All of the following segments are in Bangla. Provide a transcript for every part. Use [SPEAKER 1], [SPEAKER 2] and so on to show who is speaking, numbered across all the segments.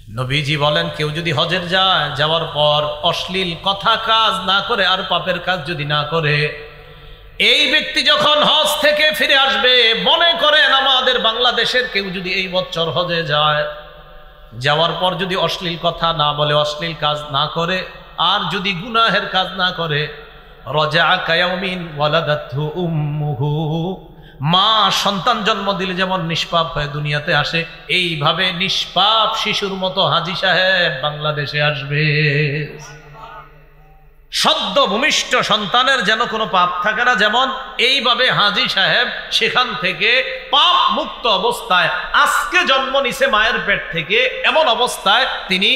[SPEAKER 1] নবীজি বলেন, কেউ যদি হজের যায়, যাওয়ার পর অশ্লীল কথা কাজ না করে আর পাপের কাজ যদি না করে, এই ব্যক্তি যখন হজ থেকে ফিরে আসবে, মনে করেন আমাদের বাংলাদেশের কেউ যদি এই বছর হজে যায়, যাওয়ার পর যদি অশ্লীল কথা না বলে, অশ্লীল কাজ না করে, আর যদি গুনাহের কাজ না করে, রজা কায়াউমিন ওয়ালাদাতহু উম্মুহু, মা সন্তান জন্ম দিলে যেমন নিষ্পাপ হয়ে দুনিয়াতে আসে, এইভাবে নিষ্পাপ শিশুর মতো হাজী সাহেব বাংলাদেশে আসবে। সদ্য ভূমিষ্ঠ সন্তানের যেন কোনো পাপ থাকে না, যেমন এইভাবে হাজী সাহেব সেখান থেকে পাপ মুক্ত অবস্থায় আজকে জন্ম নিছে মায়ের পেট থেকে, এমন অবস্থায় তিনি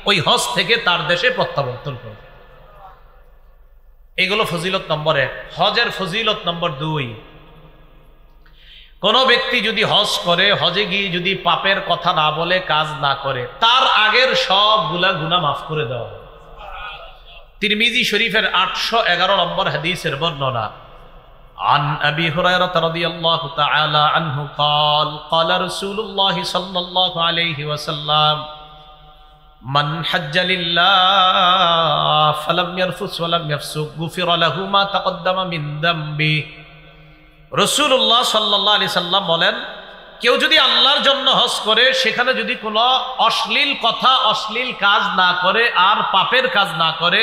[SPEAKER 1] ওই হজ থেকে তার দেশে প্রত্যাবর্তন করবেন। এগুলো ফজিলত নম্বর 1। হজের ফজিলত নম্বর 2, কোন ব্যক্তি যদি হজ করে, হজে গিয়ে যদি পাপের কথা না বলে, কাজ না করে, তার আগের সবগুলা গুনাহ মাফ করে দেওয়া হয়। তিরমিজি শরীফের 811 নম্বর হাদিসের বর্ণনা, আন আবি হুরায়রা রাদিয়াল্লাহু তাআলা আনহু قال قال رسول الله صلى الله عليه وسلم من حج لله فلم يرفث ولم يفسق غفر له ما تقدم من ذنبه। রাসূলুল্লাহ সাল্লাল্লাহু আলাইহি সাল্লাম বলেন, কেউ যদি আল্লাহর জন্য হজ করে, সেখানে যদি কোনো অশ্লীল কথা, অশ্লীল কাজ না করে আর পাপের কাজ না করে,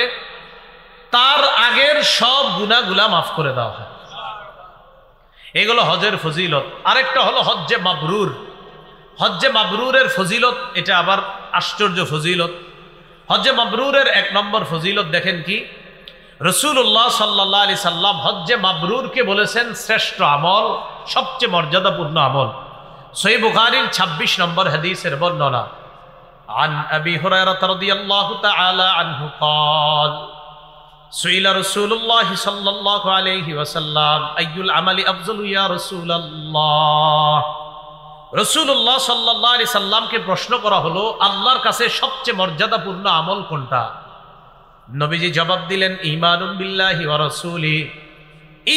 [SPEAKER 1] তার আগের সব গুনাহগুলা মাফ করে দেওয়া হয়। এগুলো হজের ফজিলত। আরেকটা হলো হজ্জে মাবরুর। হজ্জে মাবরুরের ফজিলত, এটা আবার আশ্চর্য ফজিলত। হজ্জে মাবরুরের 1 নম্বর ফজিলত দেখেন কি, রাসূলুল্লাহ সাল্লাল্লাহু আলাইহি সাল্লাম হজ্জে মাবরুরকে বলেছেন শ্রেষ্ঠ আমল, সবচেয়ে মর্যাদাপূর্ণ আমল। সহিহ বুখারীর 26 নম্বর হাদিসের বর্ণনা, আন আবি হুরায়রা রাদিয়াল্লাহু তাআলা আনহু قال সুইলা রাসূলুল্লাহ সাল্লাল্লাহু আলাইহি ওয়াসাল্লাম আইয়ুল আমালি আফযালু ইয়া রাসূলুল্লাহ। রাসূলুল্লাহ সাল্লাল্লাহু আলাইহি সাল্লামকে প্রশ্ন করা হলো, আল্লাহর কাছে সবচেয়ে মর্যাদাপূর্ণ আমল কোনটা? নবীজি জবাব দিলেন, ঈমানুন বিল্লাহি ওয়া রাসূলি।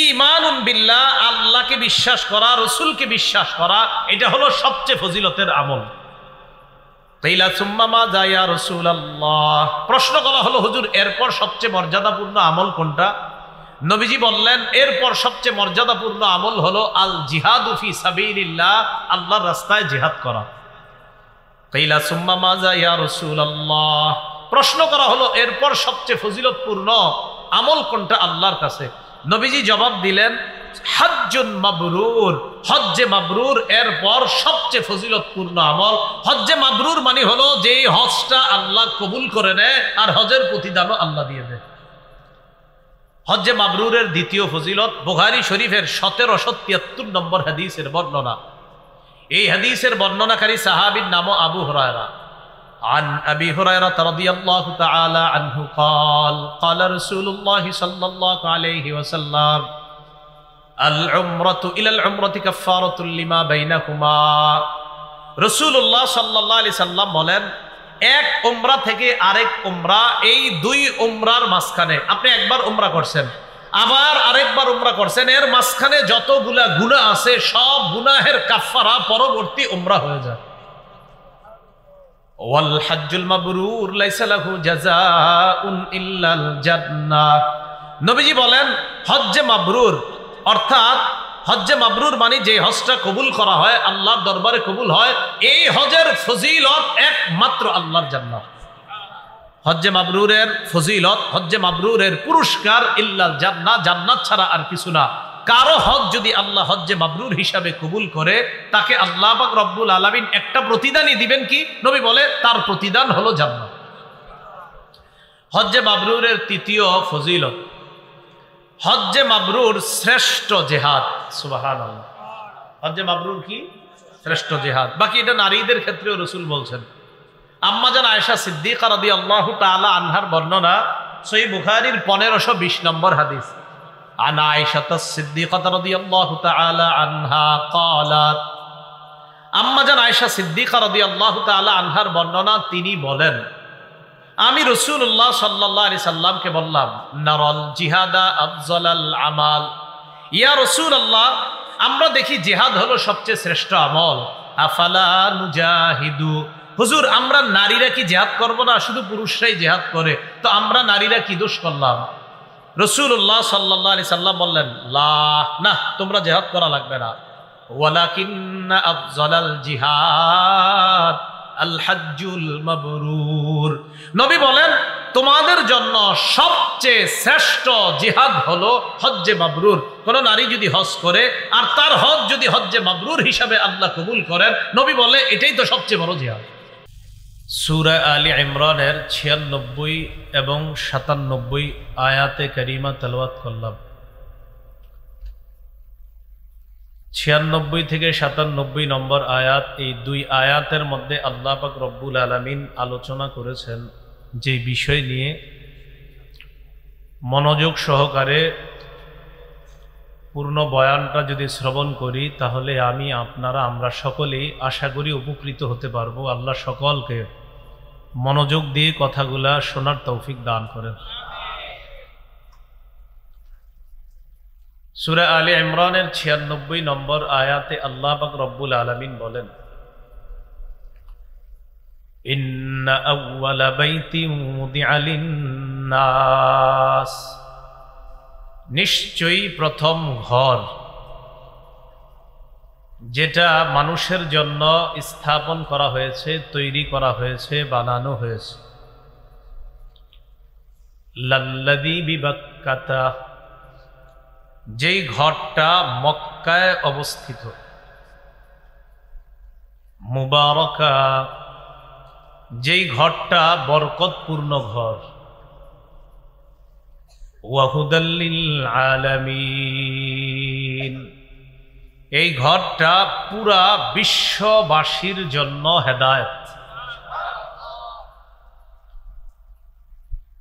[SPEAKER 1] ঈমানুন বিল্লাহ, আল্লাহকে বিশ্বাস করা, রাসূলকে বিশ্বাস করা, এটা হলো সবচেয়ে ফজিলতের আমল। কাইলা সুম্মা মাযা ইয়া রাসূলুল্লাহ, প্রশ্ন করা হলো, হুজুর এরপর সবচেয়ে মর্যাদাপূর্ণ আমল কোনটা? নবীজি বললেন, এরপর সবচেয়ে মর্যাদাপূর্ণ আমল হলো আল জিহাদু ফি সাবিলিল্লাহ, আল্লাহর রাস্তায় জিহাদ করা। কাইলা সুম্মা মাযা ইয়া রাসূলুল্লাহ, প্রশ্ন করা হলো, এরপর সবচেয়ে ফজিলতপূর্ণ আমল কোনটা আল্লাহর কাছে? নবীজি জবাব দিলেন, হজ্জুন মাবরুর, হজ্জে মাবরুর এরপর সবচেয়ে ফজিলতপূর্ণ আমল। হজ্জে মাবরুর মানে হলো যে হজটা আল্লাহ কবুল করে নেয় আর হজের প্রতিদানও আল্লাহ দিয়ে দেয়। হজ্জে মাবরুরের দ্বিতীয় ফজিলত, বুখারী শরীফের 1773 নম্বর হাদিসের বর্ণনা। এই হাদিসের বর্ণনাকারী সাহাবীর নাম আবু হুরায়রা। عن أبي هريرة رضي الله تعالى عنه قال قال رسول الله صلى الله عليه وسلم العمرة إلى العمرة كفارة لما بينهما। রাসূলুল্লাহ সাল্লাল্লাহু আলাইহি সাল্লাম বলেন, এক উমরা থেকে আরেক উমরা, এই 2 উমরার মাঝখানে আপনি একবার উমরা করছেন, আবার আরেকবার উমরা করছেন, এর মাঝখানে যতগুলা গুনাহ আছে সব গুনাহের কাফারা পরবর্তী উমরা হয়ে যায়। ওয়াল হজ্জুল মাবরুর লাইসা লাহু জাযাউন ইল্লাল জান্নাহ। নবীজি বলেন, হজ্জে মাবরুর অর্থাৎ হজ্জে মাবরুর মানে যে হজটা কবুল করা হয়, আল্লাহর দরবারে কবুল হয়, এই হজের ফজিলত একমাত্র আল্লাহর জান্নাত। হজ্জে মাবরুরের ফজিলত, হজ্জে মাবরুরের পুরস্কার ইল্লাল জান্নাহ, জান্নাত ছাড়া আর কিছু না। কারো হজ যদি আল্লাহ হজ্জে মাবরুর হিসাবে কবুল করে, তাকে আল্লাহ পাক রব্বুল আলামিন একটা প্রতিদানই দিবেন কি? নবী বলে, তার প্রতিদান হলো জান্নাত। হজ্জে মাবরুরের তৃতীয় ফজিলত, হজ্জে মাবরুর শ্রেষ্ঠ জিহাদ। সুবহানাল্লাহ, হজ্জে মাবরুর কি? শ্রেষ্ঠ জিহাদ। বাকি এটা নারীদের ক্ষেত্রেও রাসূল বলছেন। আম্মা জান আয়েশা সিদ্দিকা রাদিয়াল্লাহু তাআলা আনহার বর্ণনা, সহিহ বুখারীর 1520 নম্বর হাদিস। عن عائشة الصديقة رضي الله تعالى عنها قالت, আম্মা জান আয়েশা সিদ্দিকা রাদিয়াল্লাহু তাআলা আনহার বর্ণনা, তিনি বলেন, আমি রাসূলুল্লাহ সাল্লাল্লাহু আলাইহি সাল্লামকে বললাম, নারাল জিহাদা আফজালাল আমাল। ইয়া রাসূলুল্লাহ, আমরা দেখি জিহাদ হলো সবচেয়ে শ্রেষ্ঠ আমল, আফালা নুজাহিদু, হুজুর আমরা নারীরা কি জিহাদ করব না, শুধু পুরুষরাই জিহাদ করে, তো আমরা নারীরা কি দোষ করলাম? রাসূলুল্লাহ সাল্লাল্লাহু আলাইহি সাল্লাম বললেন, লা, না, তোমরা জিহাদ করা লাগবে না। ওয়ালাকিন্না আফযালাল জিহাদ আল হাজ্জুল মাবরুর। নবী বলেন, তোমাদের জন্য সবচেয়ে শ্রেষ্ঠ জিহাদ হলো হজ্জে মাবরুর। কোন নারী যদি হজ করে আর তার হজ যদি হজ্জে মাবরুর হিসাবে আল্লাহ কবুল করেন, নবী বলে এটাই তো সবচেয়ে বড় জিহাদ। সূরা আলী ইমরানের 96 এবং 97 আয়াতে কারিমা তেলাওয়াত করলাম। 96 থেকে 97 নম্বর আয়াত, এই দুই আয়াতের মধ্যে আল্লাহ পাক রব্বুল আলামিন আলোচনা করেছেন যে বিষয় নিয়ে মনোযোগ সহকারে পূর্ণ বয়ানটা যদি শ্রবণ করি তাহলে আমি, আপনারা, আমরা সকলেই আশা করি উপকৃত হতে পারবো। আল্লাহ সকলকে মনোযোগ দিয়ে কথাগুলা শোনার তৌফিক দান করেন। সূরা আলী ইমরানের 96 নম্বর আয়াতে আল্লাহ পাক রব্বুল আলামিন বলেন, ইন্না আউওয়ালা বাইতিন উদিআ লিন-নাস, নিশ্চয়ই প্রথম ঘর যেটা মানুষের জন্য স্থাপন করা হয়েছে, তৈরি করা হয়েছে, বানানো হয়েছে, লাল্লাযী বিবাক্কাতা, যেই ঘরটা মক্কায় অবস্থিত, মুবারাকা, যেই ঘরটা বরকতপূর্ণ ঘর, ওয়া হুদাল লিল আলামিন, এই ঘরটা পুরা বিশ্ববাসীর জন্য হেদায়েত।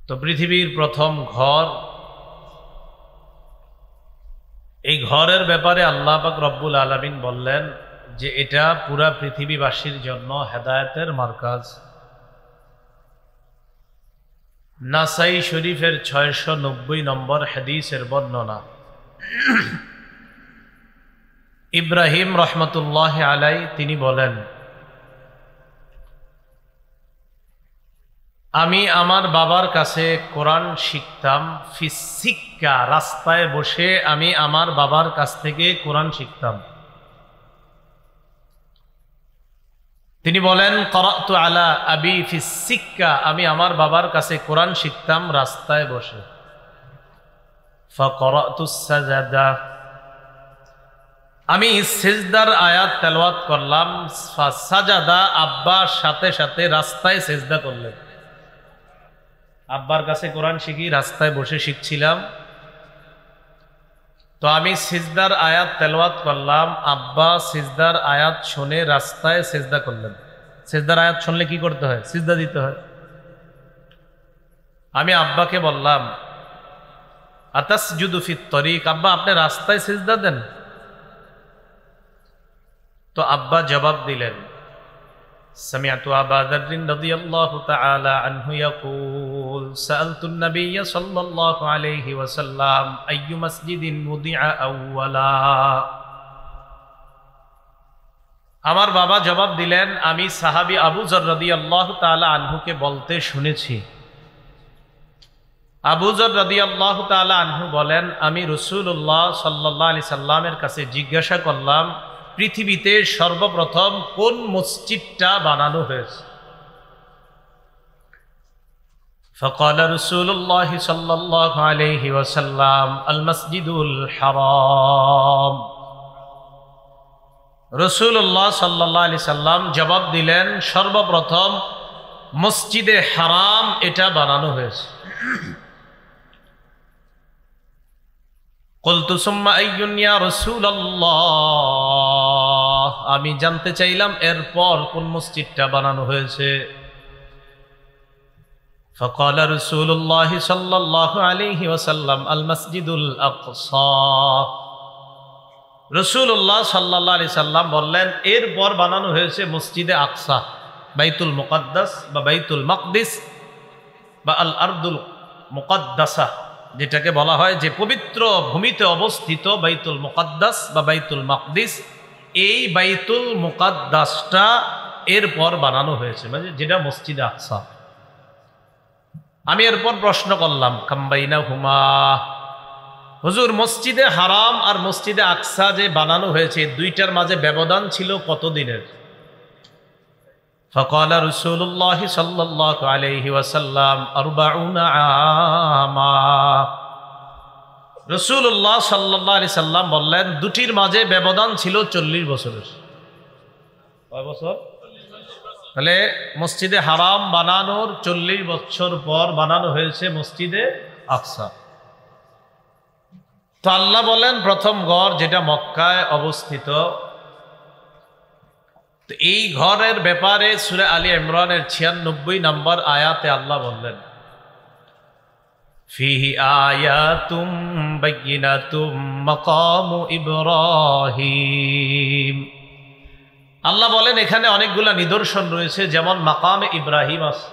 [SPEAKER 1] তো পৃথিবীর প্রথম ঘর, এই ঘরের ব্যাপারে আল্লাহ পাক রব্বুল আলামিন বললেন যে এটা পুরা পৃথিবীবাসীর জন্য হেদায়েতের মারকাজ। নাসাই শরীফের 690 নম্বর হাদিসের বর্ণনা। ইব্রাহিম রহমতুল্লাহ আলাই তিনি বলেন, আমি আমার বাবার কাছে কোরআন শিখতাম, ফিসিক্কা, রাস্তায় বসে আমি আমার বাবার কাছ থেকে কোরআন শিখতাম। তিনি বলেন, করাতু আলা আবি ফিসিক্কা, আমি আমার বাবার কাছে কোরআন শিখতাম রাস্তায় বসে। ফাকরাতুস সাজাদা, আমি সিজদার আয়াত তেলাওয়াত করলাম। ফাসাজাদা, আব্বার সাথে সাথে রাস্তায় সিজদা করলেন। আব্বার কাছে কোরআন শিখি, রাস্তায় বসে শিখছিলাম, তো আমি সিজদার আয়াত তেলাওয়াত করলাম, আব্বা সিজদার আয়াত শুনে রাস্তায় সিজদা করলেন। সিজদার আয়াত শুনলে কি করতে হয়? সিজদা দিতে হয়। আমি আব্বাকে বললাম, আতাসজুদু ফিত তরিক, আব্বা আপনি রাস্তায় সিজদা দেন? তো আব্বা জবাব দিলেন, সামিআতু আবা যাররিন রাদিয়াল্লাহু তাআলা আনহু ইয়াকুল সাআলতুন নাবিয়্য সাল্লাল্লাহু আলাইহি ওয়াসাল্লাম আইয়ু মাসজিদিন মুদিআ আউওয়ালা। আমার বাবা জবাব দিলেন, আমি সাহাবী আবু যর রাদিয়াল্লাহু তাআলা আনহুকে বলতে শুনেছি। আবু যর রাদিয়াল্লাহু তাআলা আনহু বলেন, আমি রাসূলুল্লাহ সাল্লাল্লাহু আলাইহি সাল্লামের কাছে জিজ্ঞাসা করলাম, পৃথিবীতে সর্বপ্রথম কোন মসজিদটা বানানো হয়েছে? فقال رسول الله صلى الله عليه وسلم المسجد الحرام। রাসূলুল্লাহ সাল্লাল্লাহু আলাইহি সাল্লাম জবাব দিলেন, সর্বপ্রথম মসজিদে হারাম এটা বানানো হয়েছে। قلت ثم أي يا رسول الله، আমি জানতে চাইলাম এরপর কোন মসজিদটা বানানো হয়েছে। فقال رسول الله صلى الله عليه وسلم المسجد الأقصى। রাসূলুল্লাহ সাল্লাল্লাহু আলাইহি সাল্লাম বললেন, এরপর বানানো হয়েছে মসজিদে আকসা, বাইতুল মুকাদ্দাস বা বাইতুল মাকদিস বা আল আরদুল মুকাদ্দাসা, যেটাকে বলা হয় যে পবিত্র ভূমিতে অবস্থিত বাইতুল মুকাদ্দাস বা বাইতুল মাকদিস, এই বাইতুল মুকাদ্দাসটা এরপর বানানো হয়েছে, মানে যেটা মসজিদে আকসা। আমি এরপর প্রশ্ন করলাম কামবাইনা হুমা, হুজুর মসজিদে হারাম আর মসজিদে আকসা যে বানানো হয়েছে দুইটার মাঝে ব্যবধান ছিল কতদিনের? فقال رسول الله صلى الله عليه وسلم 40 عاما। রাসূলুল্লাহ সাল্লাল্লাহু আলাইহি সাল্লাম বললেন দুটির মাঝে ব্যবধান ছিল 40 বছরের। কয় বছর? তাহলে মসজিদে হারাম বানানোর 40 বছর পর বানানো হয়েছে মসজিদে আকসা। তো আল্লাহ বলেন প্রথম ঘর যেটা মক্কায় অবস্থিত, তো এই ঘরের ব্যাপারে সূরা আলী ইমরানের 96 নম্বর আয়াতে আল্লাহ বললেন ফিহি আয়াতুম বাইয়িনাতুম মাকামু ইব্রাহিম। আল্লাহ বলেন এখানে অনেকগুলা নিদর্শন রয়েছে, যেমন মাকামে ইব্রাহিম আছে।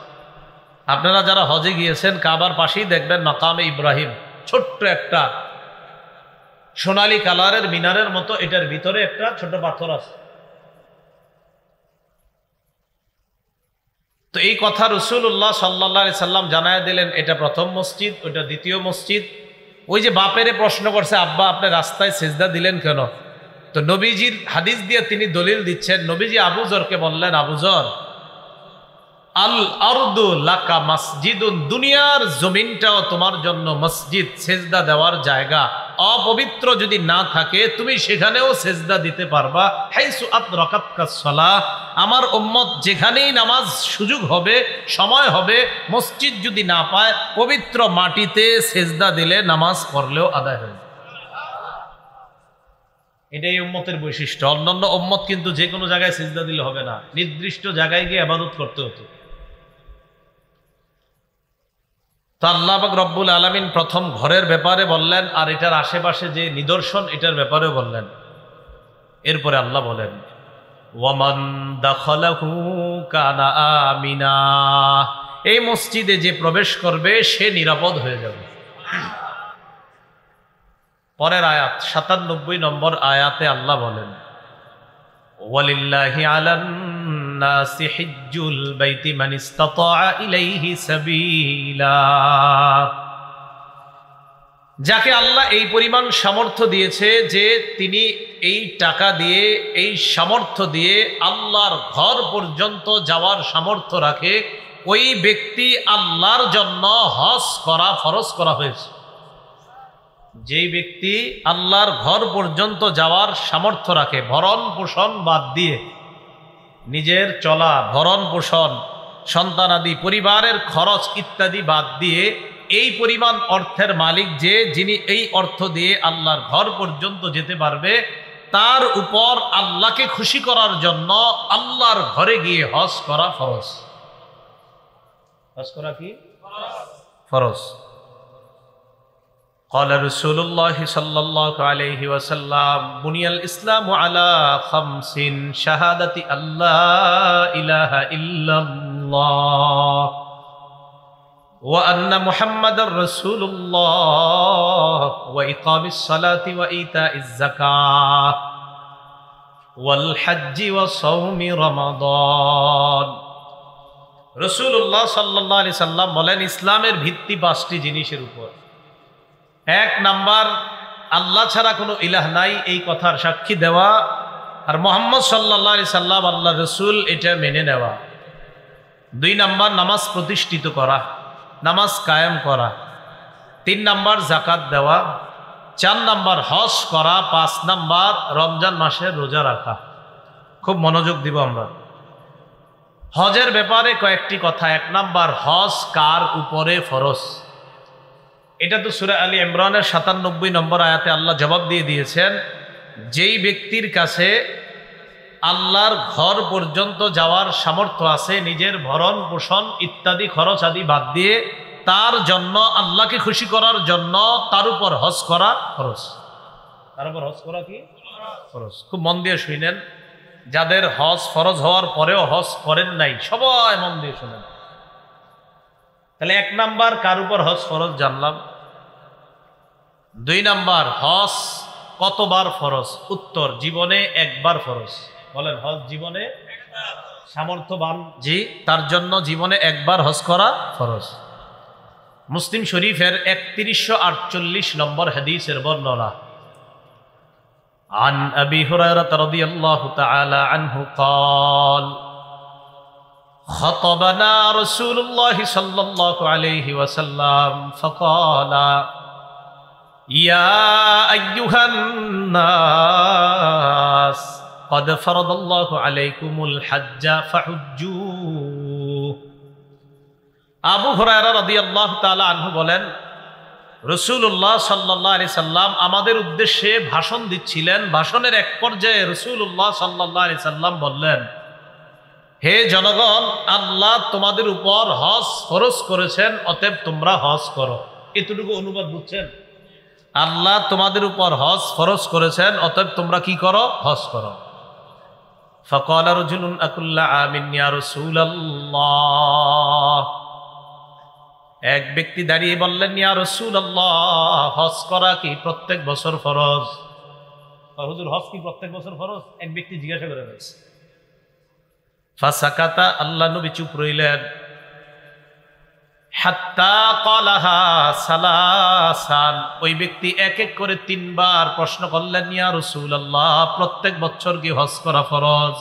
[SPEAKER 1] আপনারা যারা হজে গিয়েছেন কাবার পাশেই দেখবেন মাকামে ইব্রাহিম, ছোট্ট একটা সোনালী কালারের মিনারের মতো, এটার ভিতরে একটা ছোট পাথর আছে। তো এই কথা রাসূলুল্লাহ সাল্লাল্লাহু আলাইহি সাল্লাম জানায় দিলেন, এটা প্রথম মসজিদ, ওটা দ্বিতীয় মসজিদ। ওই যে বাপেরে প্রশ্ন করছে আব্বা আপনি রাস্তায় সিজদা দিলেন কেন, তো নবীজির হাদিস দিয়ে তিনি দলিল দিচ্ছেন। নবীজি আবু যরকে বললেন, আবু যর আল আরদু লাকা মসজিদুন, দুনিয়ার জমিনটাও তোমার জন্য মসজিদ, সিজদা দেওয়ার জায়গা। অপবিত্র যদি না থাকে তুমি সেখানেও সিজদা দিতে পারবা। হাইসু আদরাকাতকাস সালাহ, আমার উম্মত যেখানেই নামাজ সুযোগ হবে, সময় হবে, মসজিদ যদি না পায় পবিত্র মাটিতে সিজদা দিলে নামাজ পড়লেও আদায় হয়। এটাই উম্মতের বৈশিষ্ট্য। অন্যান্য উম্মত কিন্তু যে কোনো জায়গায় সিজদা দিলে হবে না, নির্দিষ্ট জায়গায় গিয়ে ইবাদত করতে হতো। তো আল্লাহ পাক রব্বুল আলামিন প্রথম ঘরের ব্যাপারে বললেন, আর এটার আশেপাশে যে নিদর্শন এটার ব্যাপারেও বললেন। এরপরে আল্লাহ বলেন ওয়ামান দাখালাহু কানা আমিনা, এই মসজিদে যে প্রবেশ করবে সে নিরাপদ হয়ে যাবে। পরের আয়াত 97 নম্বর আয়াতে আল্লাহ বলেন ওয়ালিল্লাহি আলান নাসি হিজ্জুল বাইতি মান ইসতাতা ইলাইহি সাবিলা, যাকে আল্লাহ এই পরিমাণ সামর্থ্য দিয়েছে যে তিনি এই টাকা দিয়ে, এই সামর্থ্য দিয়ে আল্লাহর ঘর পর্যন্ত যাওয়ার সামর্থ্য রাখে, ওই ব্যক্তি আল্লাহর জন্য হজ করা ফরজ করা হয়েছে। যেই ব্যক্তি আল্লাহর ঘর পর্যন্ত যাওয়ার সামর্থ্য রাখে, ভরণ পোষণ বাদ দিয়ে, নিজের চলা, ভরণ পোষণ, সন্তানাদি, পরিবারের খরচ ইত্যাদি বাদ দিয়ে এই পরিমাণ অর্থের মালিক যে, যিনি এই অর্থ দিয়ে আল্লাহর ঘর পর্যন্ত যেতে পারবে, তার উপর আল্লাহকে খুশি করার জন্য আল্লাহর ঘরে গিয়ে হজ করা ফরজ। হজ করা কি ফরজ? قال رسول الله صلى الله عليه وسلم بني الإسلام على 5 شهادة أن لا إله إلا الله وأن محمد رسول الله وإقام الصلاة وإيتاء الزكاة والحج وصوم رمضان। রাসূলুল্লাহ সাল্লাল্লাহু আলাইহি সাল্লাম বলেন ইসলামের ভিত্তি 5টি জিনিসের উপর। 1 নাম্বার আল্লাহ ছাড়া কোনো ইলাহ নাই এই কথার সাক্ষী দেওয়া, আর মুহাম্মদ সাল্লাল্লাহু আলাইহি সাল্লাম আল্লাহর রাসূল এটা মেনে নেওয়া। 2 নাম্বার নামাজ প্রতিষ্ঠিত করা, নামাজ কায়েম করা। 3 নাম্বার যাকাত দেওয়া। 4 নাম্বার হজ করা। 5 নাম্বার রমজান মাসে রোজা রাখা। খুব মনোযোগ দিব আমরা হজের ব্যাপারে। কয়েকটি কথা। 1 নাম্বার, হজ কার উপরে ফরজ? এটা তো সূরা আলী ইমরানের 97 নম্বর আয়াতে আল্লাহ জবাব দিয়ে দিয়েছেন, যেই ব্যক্তির কাছে আল্লাহর ঘর পর্যন্ত যাওয়ার সামর্থ্য আছে, নিজের ভরণ পোষণ ইত্যাদি খরচ আদি বাদ দিয়ে, তার জন্য আল্লাহকে খুশি করার জন্য তার উপর হজ করা ফরজ। তার উপর হজ করা কি ফরজ? খুব মন দিয়ে শুনেন, যাদের হজ ফরজ হওয়ার পরেও হজ করেন নাই সবাই মন দিয়ে শুনেন। তাহলে 1 নাম্বার কার উপর হজ ফরজ জানলাম। 2 নাম্বার হজ কতবার ফরজ? উত্তর, জীবনে একবার ফরজ। বলেন, হজ জীবনে সামর্থ্যবান জি তার জন্য জীবনে একবার হজ করা ফরজ। মুসলিম শরীফের 3148 নম্বর হাদিসের বর্ণনা। عن أبي هريرة رضي الله تعالى عنه قال خطبنا رسول الله صلى الله عليه وسلم فقال يا أيها الناس قد فرض الله عليكم الحج فحجوا আবু হুরায়রা রাদিয়াল্লাহু তাআলা আনহু বলেন, রাসূলুল্লাহ সাল্লাল্লাহু আলাইহি সাল্লাম আমাদের উদ্দেশ্যে ভাষণ দিচ্ছিলেন। ভাষণের এক পর্যায়ে রাসূলুল্লাহ সাল্লাল্লাহু আলাইহি সাল্লাম বললেন, হে জনগণ, আল্লাহ তোমাদের উপর হজ ফরজ করেছেন, অতএব তোমরা হজ করো। এতটুকু অনুবাদ বুঝছেন? আল্লাহ তোমাদের উপর হজ ফরজ করেছেন, অতএব তোমরা কি করো? হজ করো। ফাকালা রাজুলুন আকুল্লা আমিন ইয়া রাসূলুল্লাহ। এক ব্যক্তি দাঁড়িয়ে বললেন, ইয়া রাসূলুল্লাহ, হজ করা কি প্রত্যেক বছর ফরজ? হুজুর, হজ কি প্রত্যেক বছর ফরজ? এক ব্যক্তি জিজ্ঞাসা করে বলছে। ফাসাকাতা, আল্লাহ নবী চুপ রইলেন। হাত্তা ক্বালাহা সালাসান, ওই ব্যক্তি এক এক করে 3 বার প্রশ্ন করলেন, ইয়া রাসূলুল্লাহ, প্রত্যেক বছর কি হজ করা ফরজ?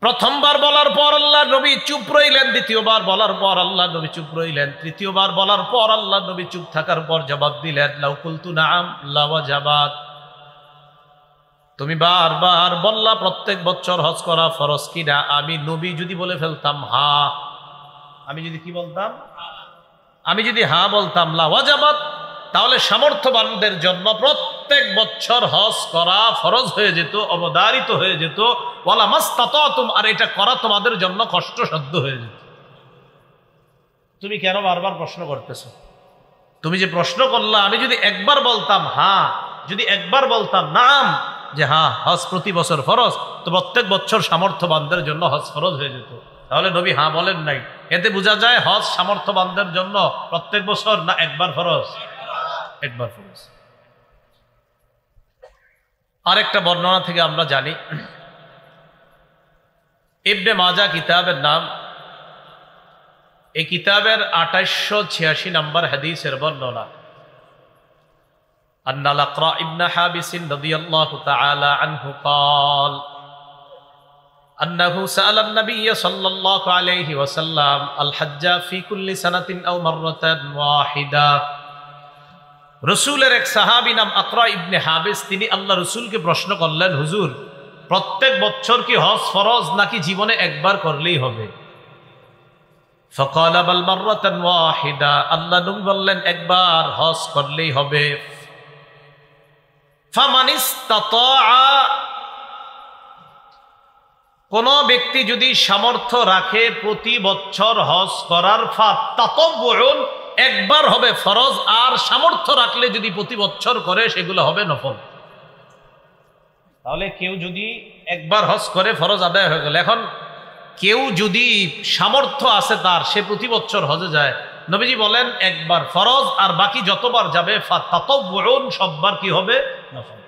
[SPEAKER 1] প্রথমবার বলার পর আল্লাহ নবী চুপ রইলেন, দ্বিতীয়বার বলার পর আল্লাহ নবী চুপ রইলেন, তৃতীয়বার বলার পর আল্লাহ নবী চুপ থাকার পর জবাব দিলেন, লাউ কুলতু নাআম লাওয়াজাবাত। তুমি বারবার বললা প্রত্যেক বছর হজ করা ফরজ কিনা, আমি নবী যদি বলে ফেলতাম হ্যাঁ, আমি যদি কি বলতাম? আমি যদি হ্যাঁ বলতাম লাওয়াজাবাত, তাহলে সামর্থ্যবানদের জন্য প্রত্যেক বছর হজ করা ফরজ হয়ে যেত, অবধারিত হয়ে যেত। ওয়ালা মাস্তাতাতুম, আর এটা করা তোমাদের জন্য কষ্টসাধ্য হয়ে যেত। তুমি কেন বারবার প্রশ্ন করতেছো? তুমি যে প্রশ্ন করলা, আমি যদি একবার বলতাম হ্যাঁ, যদি একবার বলতাম নাম, যে হ্যাঁ হজ প্রতি বছর ফরজ, তো প্রত্যেক বছর সামর্থ্যবানদের জন্য হজ ফরজ হয়ে যেত। তাহলে নবী হ্যাঁ বলেন নাই, এতে বোঝা যায় হজ সামর্থ্যবানদের জন্য প্রত্যেক বছর না একবার ফরজ? একবার ফরজ। আরেকটা বর্ণনা থেকে আমরা জানি, ইবনে মাজাহ কিতাবের নাম, এই কিতাবের 2886 নম্বর হাদিসের বর্ণনা। আন্নাল আকরা ইবনে হাবিস রাদিয়াল্লাহু তাআলা আনহু قال আন্নাহু সাআলা আন-নবিয়্য সাল্লাল্লাহু আলাইহি ওয়াসাল্লাম আল হজ্জ ফি কুল্লি সানাতিন আও মাররাতান ওয়াহিদা। রাসূলের এক সাহাবী নাম আকরা ইবনে হাবিস, তিনি আল্লাহ রাসূলকে প্রশ্ন করলেন, হুজুর, প্রত্যেক বছর কি হজ ফরজ নাকি জীবনে একবার করলেই হবে? ফাকালা বাল মাররাতান ওয়াহিদা, আল্লাহ নবী বললেন একবার হজ করলেই হবে। ফামান ইসতাতাআ, কোন ব্যক্তি যদি সামর্থ্য রাখে প্রতি বছর হজ করার, ফাতাতাওউন, একবার হবে ফরজ, আর সামর্থ্য রাখলে যদি প্রতি বছর করে সেগুলো হবে নফল। তাহলে কেউ যদি একবার হজ করে ফরজ আদায় হয়ে গেল। এখন কেউ যদি সামর্থ্য আছে তার, সে প্রতি বছর হজে যায়, নবীজি বলেন একবার ফরজ, আর বাকি যতবার যাবে ফাতাতাওউন, সববার কি হবে? নফল।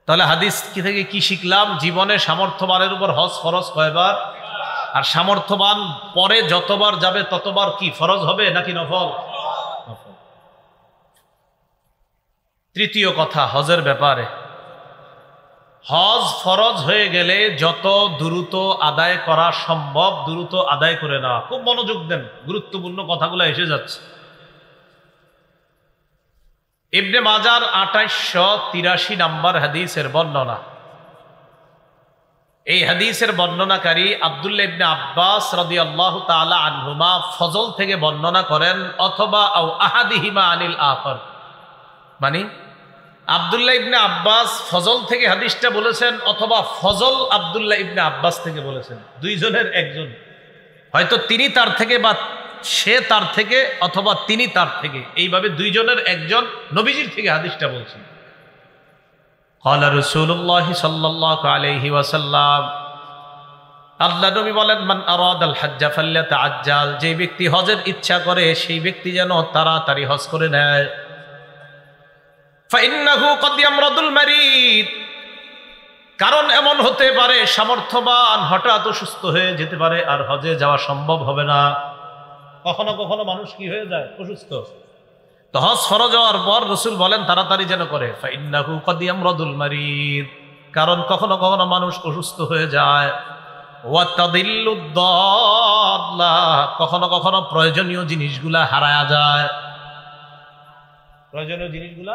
[SPEAKER 1] তাহলে হাদিস কি থেকে কি শিখলাম? জীবনে সামর্থ্যবানের উপর হজ ফরজ কয়বার, আর সামর্থ্যবান পরে যতবার যাবে ততবার কি ফরজ হবে নাকি নফল? নফল। তৃতীয় কথা হজের ব্যাপারে, হজ ফরজ হয়ে গেলে যত দ্রুত আদায় করা সম্ভব দ্রুত আদায় করে নেওয়া। খুব মনোযোগ দেন, গুরুত্বপূর্ণ কথাগুলো এসে যাচ্ছে। ইবনে মাজার 2883 নম্বর হাদিসের বর্ণনা। এই হাদিসের বর্ণনাকারী আব্দুল্লাহ ইবনে আব্বাস রাদিয়াল্লাহু তাআলা আনহুমা ফজল থেকে বর্ণনা করেন, অথবা আও আহাদিহিমা আনিল আখর, মানে আব্দুল্লাহ ইবনে আব্বাস ফজল থেকে হাদিসটা বলেছেন, অথবা ফজল আব্দুল্লাহ ইবনে আব্বাস থেকে বলেছেন। দুইজনের একজন, হয়তো তিনি তার থেকে বা সে তার থেকে, অথবা তিনি তার থেকে, এইভাবে দুইজনের একজন নবীজির থেকে হাদিসটা বলছেন। ক্বালা রাসূলুল্লাহ সাল্লাল্লাহু আলাইহি ওয়াসাল্লাম, আল্লাহ নবী বলেন, মান আরাদাল হজ্জা ফাল্যাতাআজ্জাল, যে ব্যক্তি হজের ইচ্ছা করে সেই ব্যক্তি যেন তাড়াতাড়ি হজ করে নেয়। ফাইন্নাহু কদ ইয়ামরাদুল মারিদ, কারণ এমন হতে পারে সামর্থ্যবান হঠাৎ অসুস্থ হয়ে যেতে পারে, আর হজে যাওয়া সম্ভব হবে না। কখনো কখনো মানুষ কি হয়ে যায়, অসুস্থ। তো হজ ফরজ হওয়ার পর রাসূল বলেন তাড়াতাড়ি যেন করে, ফাইন্নাহু কদ ইয়ামরাদুল মারিদ, কারণ কখনো কখনো মানুষ অসুস্থ হয়ে যায়। ওয়া তাদিল্লুদ দাল্লা, কখনো কখনো প্রয়োজনীয় জিনিসগুলা হারায়া যায়, প্রয়োজনীয় জিনিসগুলা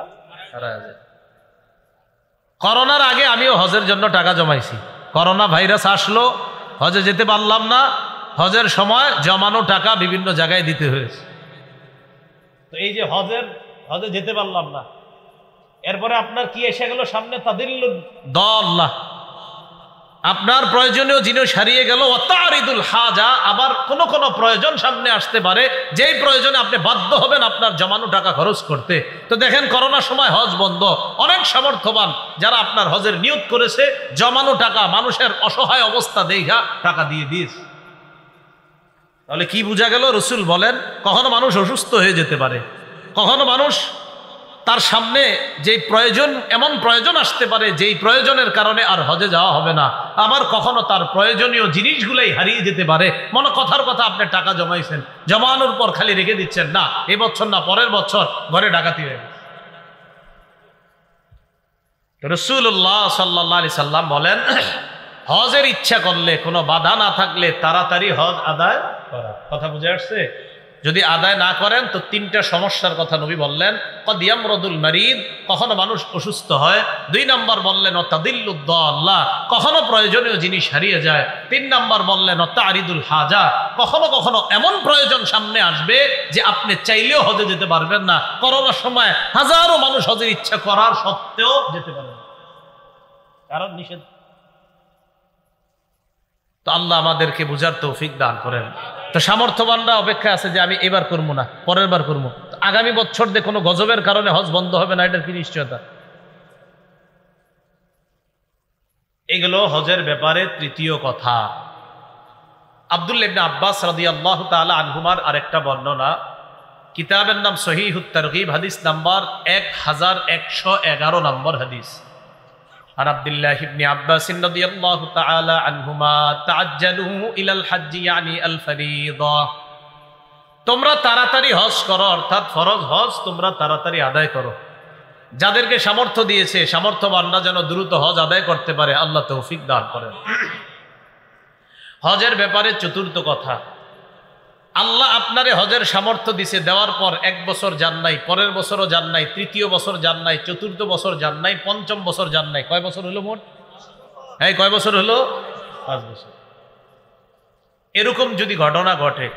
[SPEAKER 1] হারায়া যায়। করোনার আগে আমিও হজের জন্য টাকা জমাইছি, করোনা ভাইরাস আসলো, হজে যেতে পারলাম না, হজের সময় জমানো টাকা বিভিন্ন জায়গায় দিতে হয়েছে। তো এই যে হজে যেতে পারলাম না, এরপরে আপনার কি এসে গেল সামনে, তাদিল্লুদ দাল্লা, আপনার প্রয়োজনীয় জিনিস হারিয়ে গেল। ওয়াতারিদুল হাজা, আবার কোন কোন প্রয়োজন সামনে আসতে পারে, যেই প্রয়োজনে আপনি বাধ্য হবেন আপনার জমানো টাকা খরচ করতে। তো দেখেন করোনার সময় হজ বন্ধ, অনেক সামর্থ্যবান যারা আপনার হজের নিয়ত করেছে, জমানো টাকা মানুষের অসহায় অবস্থা দেখা টাকা দিয়ে দিয়েছে। তাহলে কি বোঝা গেল, রাসূল বলেন কখনো মানুষ অসুস্থ হয়ে যেতে পারে, কখনো মানুষ তার সামনে যে প্রয়োজন, এমন প্রয়োজন আসতে পারে যেই প্রয়োজনের কারণে আর হজে যাওয়া হবে না, আবার কখনো তার প্রয়োজনীয় জিনিসগুলাই হারিয়ে যেতে পারে। মনে কথার কথা, আপনি টাকা জমাইছেন, জমানোর পর খালি রেখে দিচ্ছেন, না এবছর না পরের বছর ঘরে ডাকাতি হয়ে গেছে। রাসূলুল্লাহ সাল্লাল্লাহু আলাইহি সাল্লাম বলেন হজের ইচ্ছা করলে, কোনো বাধা না থাকলে তাড়াতাড়ি হজ আদায় করা। কথা বুঝে আসছে? যদি আদায় না করেন তো তিনটা সমস্যার কথা নবী বললেন। কদ ইয়ামরাদুল মারিদ, কখনো মানুষ অসুস্থ হয়। 2 নম্বর বললেন ওয়াতাদিল্লুদ দাল্লা, কখনো প্রয়োজনীয় জিনিস হারিয়ে যায়। 3 নম্বর বললেন ওয়াতারিদুল হাজা, কখনো কখনো এমন প্রয়োজন সামনে আসবে যে আপনি চাইলেও হজে যেতে পারবেন না। করোনার সময় হাজারো মানুষ হজের ইচ্ছা করার সত্ত্বেও যেতে পারে না, কারণ নিষেধ। তো আল্লাহ আমাদেরকে বুঝার তৌফিক দান করেন। তো সামর্থ্যবানরা অপেক্ষা আছে যে আমি এবার করবো না, পরের বার করবো, আগামী বছর দিয়ে কোনো গজবের কারণে হজ বন্ধ হবে না, এটার কি নিশ্চয়তা? এগুলো হজের ব্যাপারে তৃতীয় কথা। আব্দুল্লাহ ইবনে আব্বাস রাদিয়াল্লাহু তাআলা আনহুমার আরেকটা বর্ণনা, কিতাবের নাম সহিহুত তারগীব, হাদিস নাম্বার 1111 নম্বর হাদিস। আর আব্দুল্লাহ ইবনে আব্বাস রাদিয়াল্লাহু তাআলা আনহুমা তাআজ্জালু ইলাল হজ্জ ইয়ানি আল ফরিদা, তোমরা তাড়াতাড়ি হজ করো, অর্থাৎ ফরজ হজ তোমরা তাড়াতাড়ি আদায় করো। যাদেরকে সামর্থ্য দিয়েছে, সামর্থ্যবানরা যেন দ্রুত হজ আদায় করতে পারে, আল্লাহ তৌফিক দান করেন। হজের ব্যাপারে চতুর্থ কথা, আল্লাহ আপনারে হজের সামর্থ্য দিছে, দেওয়ার পর 1 বছর যান নাই, পরের বছরও যান নাই, তৃতীয় বছর যান নাই, চতুর্থ বছর যান নাই, পঞ্চম বছর যান নাই। কয় বছর হলো মোট? হ্যাঁ, কয় বছর হলো? 5 বছর। এরকম যদি ঘটনা ঘটে,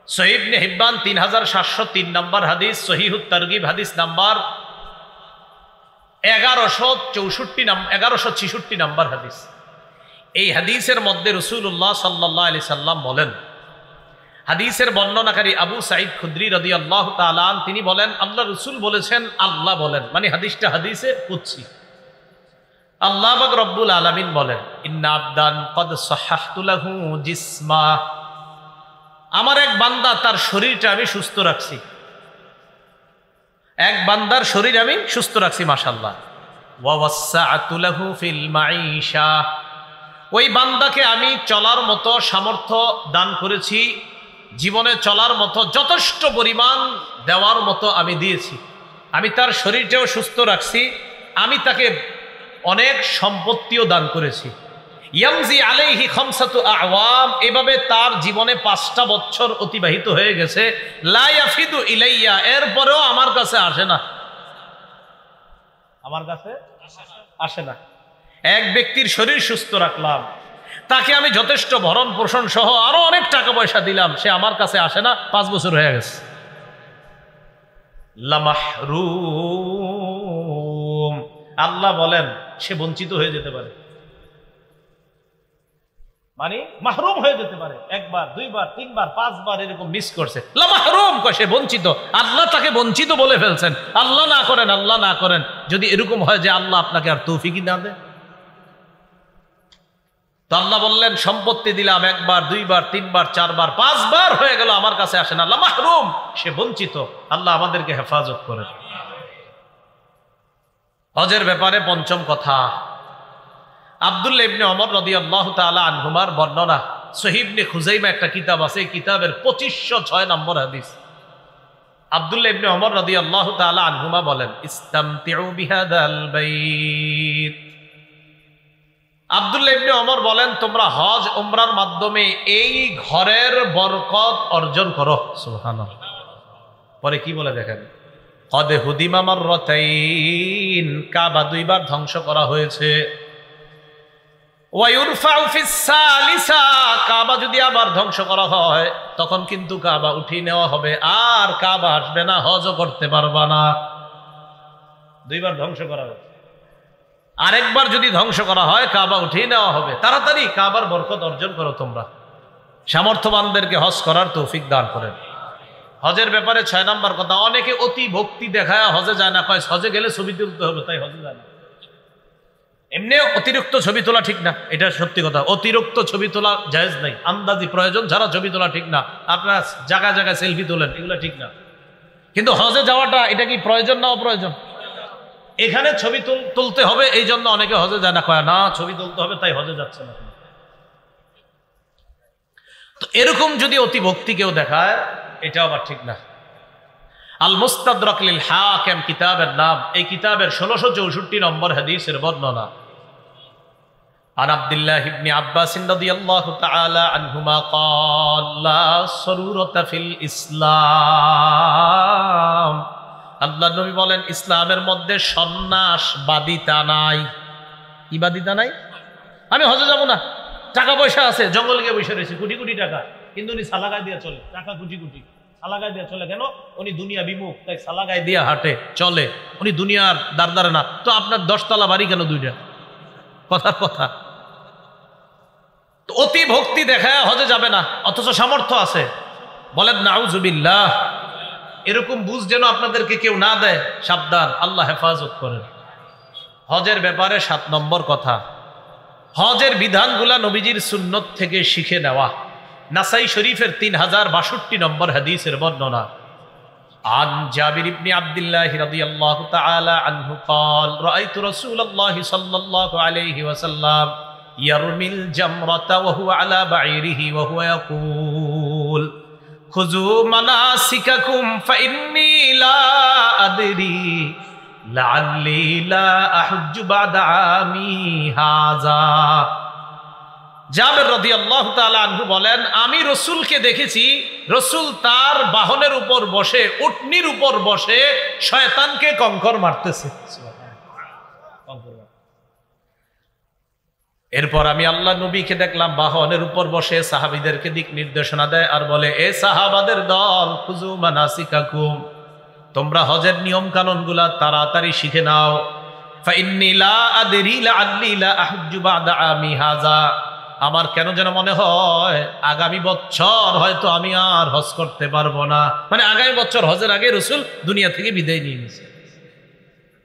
[SPEAKER 1] সহিহ ইবনে হিব্বান 3703 নম্বর হাদিস, সহিহুত তারগীব হাদিস নাম্বার 1166 নম্বর হাদিস। এই হাদিসের মধ্যে রাসূলুল্লাহ সাল্লাল্লাহু আলাইহি সাল্লাম বলেন, হাদিসের বর্ণনাকারী আবু সাঈদ খুদরি রাদিয়াল্লাহু তাআলা আন, তিনি বলেন আল্লাহ রাসূল বলেছেন, আল্লাহ বলেন, মানে হাদিসটা হাদিসে কুদসি। আল্লাহ পাক রব্বুল আলামিন বলেন, ইন্না আবদান কদ সাহাহতু লাহু জিসমা, আমার এক বান্দা তার শরীরটা আমি সুস্থ রাখছি, এক বান্দার শরীর আমি সুস্থ রাখছি, মাশাআল্লাহ। ওয়া ওয়াসসাআতু লাহু ফিল মাঈশা, ওই বান্দাকে আমি চলার মতো সামর্থ্য দান করেছি, জীবনে চলার মতো যথেষ্ট পরিমাণ দেওয়ার মতো আমি দিয়েছি। আমি তার শরীরটাও সুস্থ রাখছি, আমি তাকে অনেক সম্পত্তিও দান করেছি। ইয়ামজি আলাইহি খামসাতু আওয়াম, এভাবে তার জীবনে 5টা বছর অতিবাহিত হয়ে গেছে। লা ইয়াফিদু ইলাইয়া, এরপরেও আমার কাছে আসে না, আমার কাছে আসে না। এক ব্যক্তির শরীর সুস্থ রাখলাম, তাকে আমি যথেষ্ট ভরণ পোষণ সহ আরো অনেক টাকা পয়সা দিলাম, সে আমার কাছে আসে না, 5 বছর হয়ে গেছে। লামাহরুম, আল্লাহ বলেন সে বঞ্চিত হয়ে যেতে পারে, মানে মাহরুম হয়ে যেতে পারে। 1 বার 2 বার 3 বার 5 বার এরকম মিস করছে, লামাহরুম কয় সে বঞ্চিত, আল্লাহ তাকে বঞ্চিত বলে ফেলছেন। আল্লাহ না করেন, আল্লাহ না করেন। যদি এরকম হয় যে আল্লাহ আপনাকে আর তৌফিকই না দেয়, তো আল্লাহ বললেন সম্পত্তি দিলাম 1 বার 2 বার 3 বার 4 বার 5 বার হয়ে গেল, আমার কাছে আসে না, লামাহরুম, সে বঞ্চিত। আল্লাহ আমাদেরকে হেফাজত করেন। হজের ব্যাপারে পঞ্চম কথা, আব্দুল্লাহ ইবনে ওমর রাদিয়াল্লাহু তাআলা আনহুমার বর্ণনা, সহিহ ইবনে খুজাইমা একটা কিতাব আছে, এই কিতাবের 2506 নম্বর হাদিস। আব্দুল্লাহ ইবনে ওমর রাদিয়াল্লাহু তাআলা আনহুমা বলেন, ইস্তামতিউ বিহাদাল বাইত। আব্দুল্লাহ ইবনে ওমর বলেন, তোমরা হজ উমরার মাধ্যমে এই ঘরের বরকত অর্জন করো। সুবহানাল্লাহ। পরে কি বলে দেখেন, কদ হুদিমা মাররাতাইন, কাবা দুইবার ধ্বংস করা হয়েছে। ওয়া ইউরফাউ ফিস সালিসা, কাবা যদি আবার ধ্বংস করা হয় তখন কিন্তু কাবা উঠিয়ে নেওয়া হবে, আর কাবা আসবে না, হজও করতে পারবা না। দুইবার ধ্বংস করা হয়েছে, আরেকবার যদি ধ্বংস করা হয় কাবা উঠিয়ে নেওয়া হবে। তাড়াতাড়ি কাবার বরকত অর্জন করো তোমরা। সামর্থ্যবানদেরকে হজ করার তৌফিক দান করেন। হজের ব্যাপারে 6 নম্বর কথা, অনেকে অতি ভক্তি দেখায় হজে যায় না, কয় হজে গেলে ছবি তুলতে হবে তাই হজে যায় না। এমনি অতিরিক্ত ছবি তোলা ঠিক না, এটা সত্যি কথা। অতিরিক্ত ছবি তোলা জায়েজ নাই, আন্দাজি প্রয়োজন ছাড়া ছবি তোলা ঠিক না। আপনারা জায়গায় জায়গায় সেলফি তোলেন, এগুলো ঠিক না। কিন্তু হজে যাওয়াটা এটা কি প্রয়োজন না অপ্রয়োজন? এখানে ছবি তুলতে হবে, এই জন্য অনেকে হজে যায় না, কয় না ছবি তুলতে হবে তাই হজে যাচ্ছে না। তো এরকম যদি অতি ভক্তি কেউ দেখায়, এটা আবার ঠিক না। আল মুস্তাদরাক লিল হাকিম কিতাবের নাম, এই কিতাবের 1664 নম্বর হাদিসের বর্ণনা। আন আব্দুল্লাহ ইবনে আব্বাস রাদিয়াল্লাহু তাআলা আনহুমা ক্বাল লা সরুরাতা ফিল ইসলাম। আল্লাহর নবী বলেন, ইসলামের মধ্যে সন্ন্যাসবাদিতা নাই। কি বাদিতা নাই? আমি হজে যাব না, টাকা পয়সা আছে, জঙ্গলে গিয়ে বসে রয়েছে, কোটি কোটি টাকা, কিন্তু উনি সালাগায় দিয়ে চলে, টাকা কোটি কোটি, সালাগায় দিয়ে চলে। কেন? উনি দুনিয়া বিমুখ, তাই সালাগায় দিয়ে হাঁটে চলে, উনি দুনিয়ার দারদারে না। তো আপনার 10 তলা বাড়ি কেন দুইটা? কথার কথা। তো অতি ভক্তি দেখায় হজে যাবে না, অথচ সামর্থ্য আছে। বলেন নাউজুবিল্লাহ। এরকম বুঝ যেন আপনাদেরকে কেউ না দেয়, সাবধান, আল্লাহ হেফাজত করেন। হজের ব্যাপারে 7 নম্বর কথা, হজের বিধানগুলা নবীজির সুন্নত থেকে শিখে নেওয়া। নাসাই শরীফের 3062 নম্বর হাদিসের বর্ণনা। আন জাবির ইবনে আব্দুল্লাহ রাদিয়াল্লাহু তাআলা আনহু قال রাআইতু রাসূলুল্লাহ সাল্লাল্লাহু আলাইহি ওয়াসাল্লাম ইয়ারমিল জামরাতা ওয়া হুয়া আলা বাঈরিহি ওয়া হুয়া ইয়াকুল খুযু মানাসিকাকুম ফাইন্নী লা আদরি লাআল্লি লা আহজ্জু বা'দা আমী হাযা। জাবের রাদিয়াল্লাহু তাআলা আনহু বলেন, আমি রাসূলকে দেখেছি, রাসূল তার বাহনের উপর বসে, উটনির উপর বসে শয়তানকে কঙ্কর মারতেছে। এরপর আমি আল্লাহ নবীকে দেখলাম বাহনের উপর বসে সাহাবীদেরকে দিক নির্দেশনা দেয় আর বলে, এ সাহাবাদের দল, খুযু মানাসিকাকুম, তোমরা হজের নিয়ম কানুনগুলা তাড়াতাড়ি শিখে নাও। ফাইন্নী লা আদরি লাআল্লি লা আহজ্জু বা'দা আমী হাযা, আমার কেন যেন মনে হয় আগামী বছর হয়তো আমি আর হজ করতে পারবো না। মানে আগামী বছর হজের আগে রাসূল দুনিয়া থেকে বিদায় নিয়ে নিয়েছে।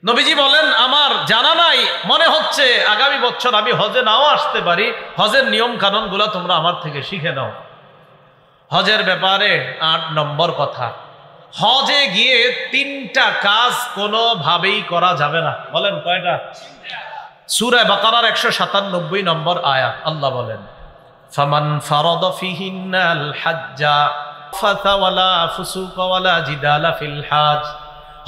[SPEAKER 1] নবীজি বলেন, আমার জানা নাই, মনে হচ্ছে আগামী বছর আমি হজে নাও আসতে পারি। হজের নিয়ম কানুনগুলো তোমরা আমার থেকে শিখে নাও। হজের ব্যাপারে 8 নম্বর কথা, হজে গিয়ে 3টা কাজ কোনোভাবেই করা যাবে না। বলেন কয়টা? সূরা বাকারার 197 নম্বর আয়াত, আল্লাহ বলেন, ফামান ফারাদা ফিহিন্নাল হাজ্জা ফাসা ওয়ালা ফুসুকা ওয়ালা জিদালা ফিল হজ।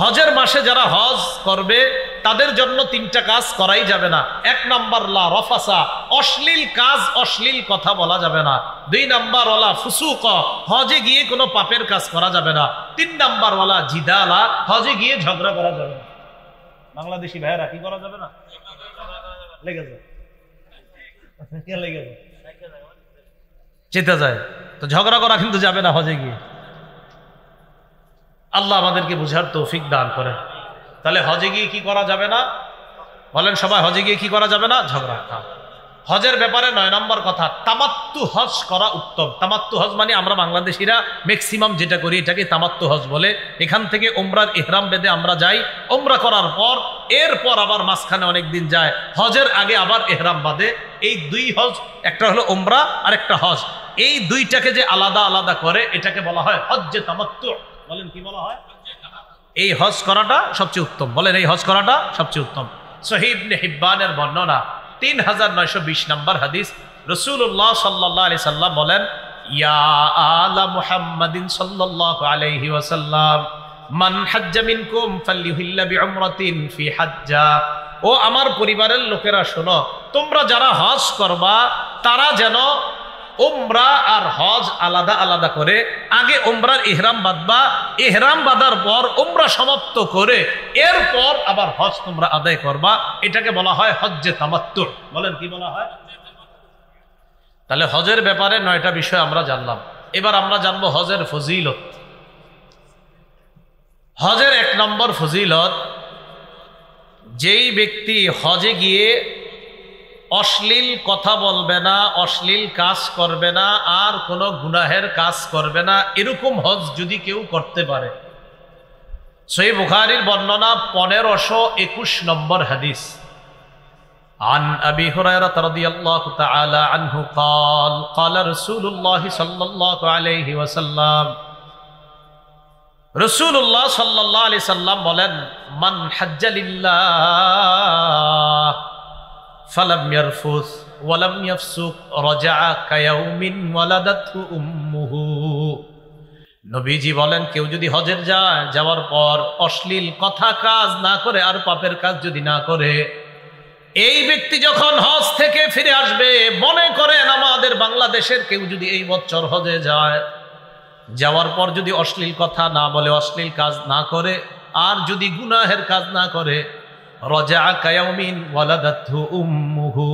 [SPEAKER 1] হজের মাসে যারা হজ করবে তাদের জন্য 3টা কাজ করাই যাবে না। 1 নাম্বার লা রফাসা, অশ্লীল কাজ, অশ্লীল কথা বলা যাবে না। 2 নাম্বার ওয়ালা ফুসুকা, হজে গিয়ে কোনো পাপের কাজ করা যাবে না। 3 নাম্বার ওয়ালা জিদালা, হজে গিয়ে ঝগড়া করা যাবে না। বাংলাদেশি ভাইয়েরা কি করা যাবে না? লেগে যায়, লেগে যায়, চেতে যায়। তো ঝগড়া করা কিন্তু যাবে না হজে গিয়ে। আল্লাহ আমাদেরকে বুঝার তৌফিক দান করে। তাহলে হজে গিয়ে কি করা যাবে না? বলেন সবাই, হজে গিয়ে কি করা যাবে না? ঝগড়া। হজের ব্যাপারে 9 নম্বর কথা, তামাত্তু হজ করা উত্তম। তামাত্তু হজ মানে আমরা বাংলাদেশিরা ম্যাক্সিমাম যেটা করি এটাকে তামাত্তু হজ বলে। এখান থেকে উমরার ইহরাম বেঁধে আমরা যাই, উমরা করার পর এরপর আবার মাঝখানে অনেক দিন যায়, হজের আগে আবার ইহরাম বাঁধে। এই 2 হজ, একটা হলো উমরা আর একটা হজ, এই 2টাকে যে আলাদা আলাদা করে এটাকে বলা হয় হজ্জে তামাত্তু। বলেন কি বলা হয়? এই হজ করাটা সবচেয়ে উত্তম। বলেন এই হজ করাটা সবচেয়ে উত্তম। সহিহ ইবনে হিব্বানের বর্ণনা 3920 নম্বর হাদিস, রাসূলুল্লাহ সাল্লাল্লাহু আলাইহি সাল্লাম বলেন, ইয়া আলা মুহাম্মাদিন সাল্লাল্লাহু আলাইহি ওয়াসাল্লাম মান হাজ্জা মিনকুম ফালইউহিল্লা বিউমরাতিন ফি হাজ্জা। ও আমার পরিবারের লোকেরা শোনো, তোমরা যারা হজ করবা তারা যেন উমরা আর হজ আলাদা আলাদা করে আগে উমরার ইহরাম বাঁধবা, ইহরাম বাঁধার পর উমরা সমাপ্ত করে এরপর আবার হজ তোমরা আদায় করবা। এটাকে বলা হয় হজ্জে তামাত্তু। বলেন কি বলা হয়? তাহলে হজের ব্যাপারে 9টা বিষয় আমরা জানলাম। এবার আমরা জানবো হজের ফজিলত। হজের 1 নম্বর ফজিলত, যেই ব্যক্তি হজে গিয়ে অশ্লীল কথা বলবে না, অশ্লীল কাজ করবে না, আর কোনো গুনাহের কাজ করবে না, এরকম হজ যদি কেউ করতে পারে। সহিহ বুখারীর বর্ণনা 1521 নম্বর হাদিস, عن أبي هريرة رضي الله تعالى عنه قال قال رسول الله صلى الله عليه وسلم রাসূলুল্লাহ সাল্লাল্লাহু আলাইহি সাল্লাম বলেন, মান হাজ্জা লিল্লাহ ফালাম ইয়ারফুস ওয়ালাম ইয়াফসুক রাজাআ কায়াউমিন ওয়ালাদাতহু উম্মুহু। নবীজি বলেন, কেউ যদি হজের যায়, যাওয়ার পর অশ্লীল কথা কাজ না করে আর পাপের কাজ যদি না করে, এই ব্যক্তি যখন হজ থেকে ফিরে আসবে, মনে করেন আমাদের বাংলাদেশের কেউ যদি এই বছর হজে যায়, যাওয়ার পর যদি অশ্লীল কথা না বলে, অশ্লীল কাজ না করে, আর যদি গুনাহের কাজ না করে, রাজাআ কায়াউমিন ওয়ালাদাতহু উম্মুহু,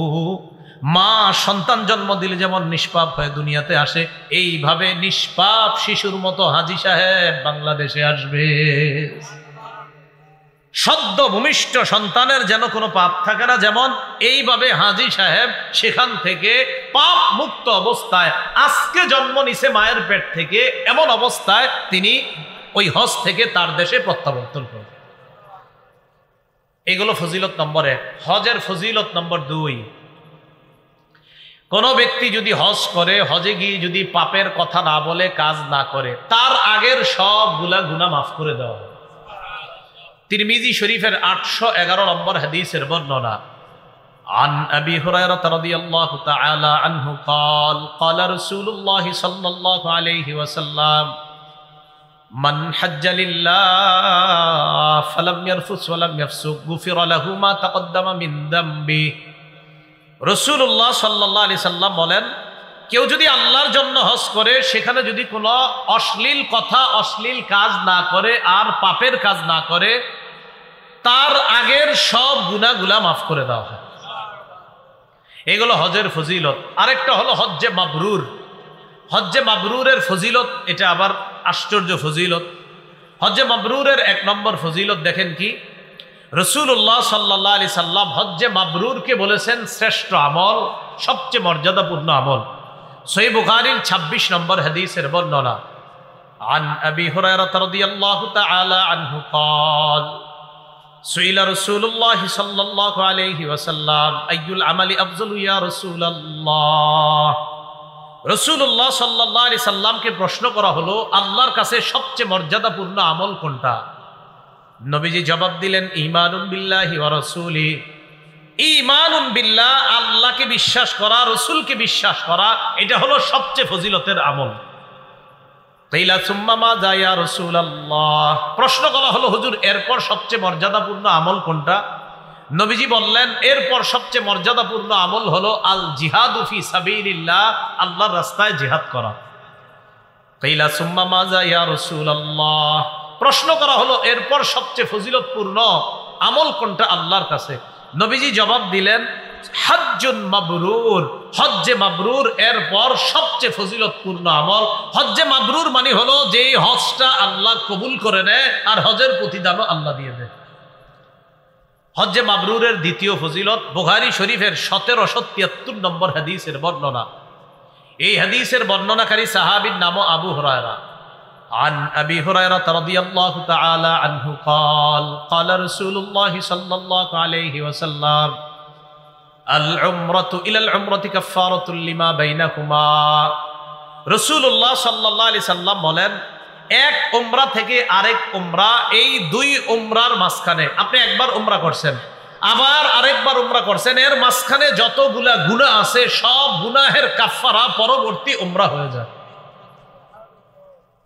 [SPEAKER 1] মা সন্তান জন্ম দিলে যেমন নিষ্পাপ হয়ে দুনিয়াতে আসে, এইভাবে নিষ্পাপ শিশুর মতো হাজী সাহেব বাংলাদেশে আসবে। সদ্য ভূমিষ্ঠ সন্তানের যেন কোনো পাপ থাকে না, যেমন এইভাবে হাজী সাহেব সেখান থেকে পাপ মুক্ত অবস্থায় আজকে জন্ম নিছে মায়ের পেট থেকে, এমন অবস্থায় তিনি ওই হজ থেকে তার দেশে প্রত্যাবর্তন করবেন। এগুলো ফজিলত নম্বর 1। হজের ফজিলত নম্বর 2, কোনো ব্যক্তি যদি হজ করে, হজে গিয়ে যদি পাপের কথা না বলে, কাজ না করে, তার আগের সবগুলা গুনাহ মাফ করে দেওয়া হয়। তিরমিজি শরীফের 811 নম্বর হাদিসের বর্ণনা, عن أبي هريرة رضي الله تعالى عنه قال قال رسول الله صلى الله عليه وسلم من حج لله فلم يرفث ولم يفسق غفر له ما تقدم من ذنبه। রাসূলুল্লাহ সাল্লাল্লাহু আলাইহি সাল্লাম বলেন, কেউ যদি আল্লাহর জন্য হজ করে, সেখানে যদি কোনো অশ্লীল কথা, অশ্লীল কাজ না করে আর পাপের কাজ না করে, তার আগের সব গুনাহগুলা মাফ করে দেওয়া হয়। এগুলো হজের ফজিলত। আরেকটা হলো হজ্জে মাবরুর। হজ্জে মাবরুরের ফজিলত, এটা আবার আশ্চর্য ফজিলত। হজ্জে মাবরুরের 1 নম্বর ফজিলত দেখেন কি, রাসূলুল্লাহ সাল্লাল্লাহু আলাইহি সাল্লাম হজ্জে মাবরুরকে বলেছেন শ্রেষ্ঠ আমল, সবচেয়ে মর্যাদাপূর্ণ আমল। সহিহ বুখারীর 26 নম্বর হাদিসের বর্ণনা, عن أبي هريرة رضي الله تعالى عنه قال سئل رسول الله صلى الله عليه وسلم أي العمل أفضل يا رسول الله। রাসূলুল্লাহ সাল্লাল্লাহু আলাইহি সাল্লামকে প্রশ্ন করা হলো, আল্লাহর কাছে সবচেয়ে মর্যাদাপূর্ণ আমল কোনটা? নবীজি জবাব দিলেন, ঈমানুন বিল্লাহি ওয়া রাসূলি। ঈমানুন বিল্লাহ, আল্লাহকে বিশ্বাস করা, রাসূলকে বিশ্বাস করা, এটা হলো সবচেয়ে ফজিলতের আমল। কিলা সুম্মা মাযা ইয়া রাসূলুল্লাহ। প্রশ্ন করা হলো, হুজুর এরপর সবচেয়ে মর্যাদাপূর্ণ আমল কোনটা? নবীজি বললেন, এরপর সবচেয়ে মর্যাদাপূর্ণ আমল হলো আল জিহাদু ফি সাবিলিল্লাহ, আল্লাহর রাস্তায় জিহাদ করা। কিলা সুম্মা মাযা ইয়া রাসূলুল্লাহ। প্রশ্ন করা হলো, এরপর সবচেয়ে ফজিলতপূর্ণ আমল কোনটা আল্লাহর কাছে? নবীজি জবাব দিলেন, হজ্জুন মাবরুর, হজ্জে মাবরুর এরপর সবচেয়ে ফজিলতপূর্ণ আমল। হজ্জে মাবরুর মানে হলো যে হজটা আল্লাহ কবুল করে নেয় আর হজের প্রতিদানও আল্লাহ দিয়ে দেয়। হজ্জে মাবরুরের দ্বিতীয় ফজিলত, বুখারী শরীফের 1773 নম্বর হাদিসের বর্ণনা। এই হাদিসের বর্ণনাকারী সাহাবীর নাম আবু হুরায়রা। عن أبي هريرة رضي الله تعالى عنه قال قال رسول الله صلى الله عليه وسلم العمرة إلى العمرة كفارة لما بينهما। রাসূলুল্লাহ সাল্লাল্লাহু আলাইহি সাল্লাম বলেন, এক উমরা থেকে আরেক উমরা, এই দুই উমরার মাঝখানে আপনি একবার উমরা করছেন, আবার আরেকবার উমরা করছেন, এর মাঝখানে যতগুলা গুনাহ আছে সব গুনাহের কাফারা পরবর্তী উমরা হয়ে যায়।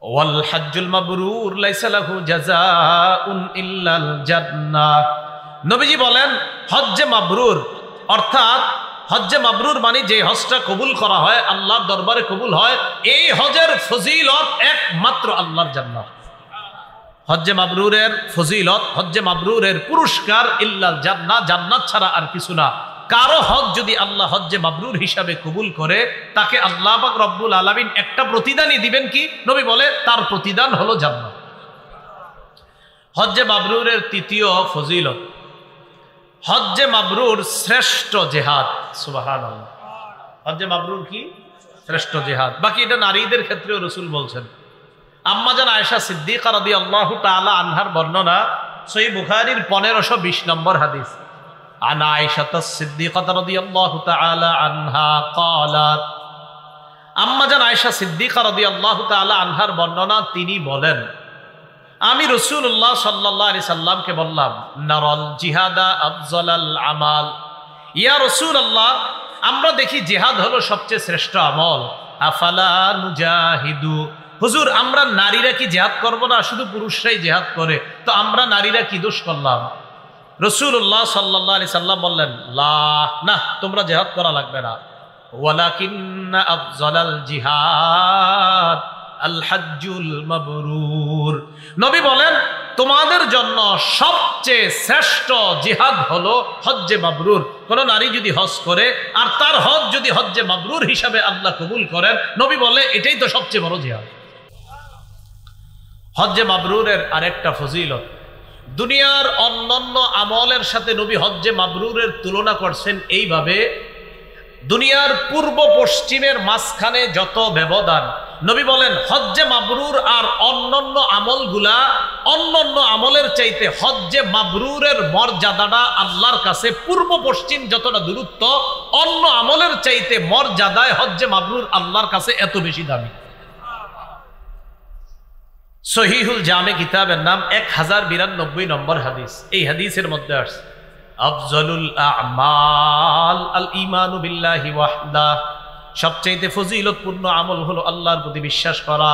[SPEAKER 1] ওয়াল হজ্জুল মাবরুর লাইসা লাহু জাযাউন ইল্লাল জান্নাহ। নবীজি বলেন হজ্জে মাবরুর অর্থাৎ হজ্জে মাবরুর মানে যে হজটা কবুল করা হয়, আল্লাহর দরবারে কবুল হয়, এই হজের ফজিলত একমাত্র আল্লাহর জান্নাত। হজ্জে মাবরুরের ফজিলত, হজ্জে মাবরুরের পুরস্কার ইল্লাল জান্নাত, জান্নাত ছাড়া আর কিছু না। কারো হজ যদি আল্লাহ হজ্জে মাবরুর হিসাবে কবুল করে, তাকে আল্লাহ পাক রব্বুল আলামিন একটা প্রতিদানই দিবেন। কি? নবী বলে তার প্রতিদান হলো জান্নাত। হজ্জে মাবরুরের তৃতীয় ফজিলত, হজ্জে মাবরুর শ্রেষ্ঠ জিহাদ। সুবহানাল্লাহ। হজ্জে মাবরুর কি? শ্রেষ্ঠ জিহাদ। বাকি এটা নারীদের ক্ষেত্রেও রাসূল বলছেন। আম্মাজান আয়েশা সিদ্দিকা রাদিয়াল্লাহু তাআলা আনহার বর্ণনা, সহিহ বুখারীর 1520 নম্বর হাদিস। আন আয়েশা সিদ্দিকা রাদিয়াল্লাহু তাআলা আনহা ক্বালাত, আম্মাজান আয়েশা সিদ্দিকা রাদিয়াল্লাহু তাআলা আনহার বর্ণনা, তিনি বলেন আমি রাসূলুল্লাহ সাল্লাল্লাহু আলাইহি সাল্লামকে বললাম, নারাল জিহাদা আফজালাল আমাল। ইয়া রাসূলুল্লাহ, আমরা দেখি জিহাদ হলো সবচেয়ে শ্রেষ্ঠ আমল। আফালা নুজাহিদু, হুজুর আমরা নারীরা কি জিহাদ করব না? শুধু পুরুষরাই জিহাদ করে, তো আমরা নারীরা কি দোষ করলাম? রাসূলুল্লাহ সাল্লাল্লাহু আলাইহি সাল্লাম বললেন, লা, না, তোমরা জিহাদ করা লাগবে না। ওয়ালাকিন্না আফজালাল জিহাদ আল হজ্জুল মাবরুর। নবী বলেন তোমাদের জন্য সবচেয়ে শ্রেষ্ঠ জিহাদ হলো হজ্জে মাবরুর। কোন নারী যদি হজ করে আর তার হজ যদি হজ্জে মাবরুর হিসাবে আল্লাহ কবুল করেন, নবী বলে এটাই তো সবচেয়ে বড় জিহাদ। হজ্জে মাবরুরের আরেকটা ফজিলত, দুনিয়ার অন্যান্য আমলের সাথে নবী হজ্জে মাবরুরের তুলনা করছেন এইভাবে, দুনিয়ার পূর্ব পশ্চিমের মাঝখানে যত ব্যবধান, নবী বলেন হজ্জে মাবরুর আর অন্যান্য আমলগুলা, অন্যান্য আমলের চাইতে হজ্জে মাবরুরের মর্যাদাটা আল্লাহর কাছে পূর্ব পশ্চিম যতটা দূরত্ব, অন্য আমলের চাইতে মর্যাদায় হজ্জে মাবরুর আল্লাহর কাছে এত বেশি দামি। সহিহুল জামে কিতাবের নাম 1092 নম্বর হাদিস। এই হাদিসের মধ্যে আসছে আফজালুল আমাল আল ঈমানু বিল্লাহি ওয়াহদা, সবচেয়ে ফজিলতপূর্ণ আমল হলো আল্লাহর প্রতি বিশ্বাস করা।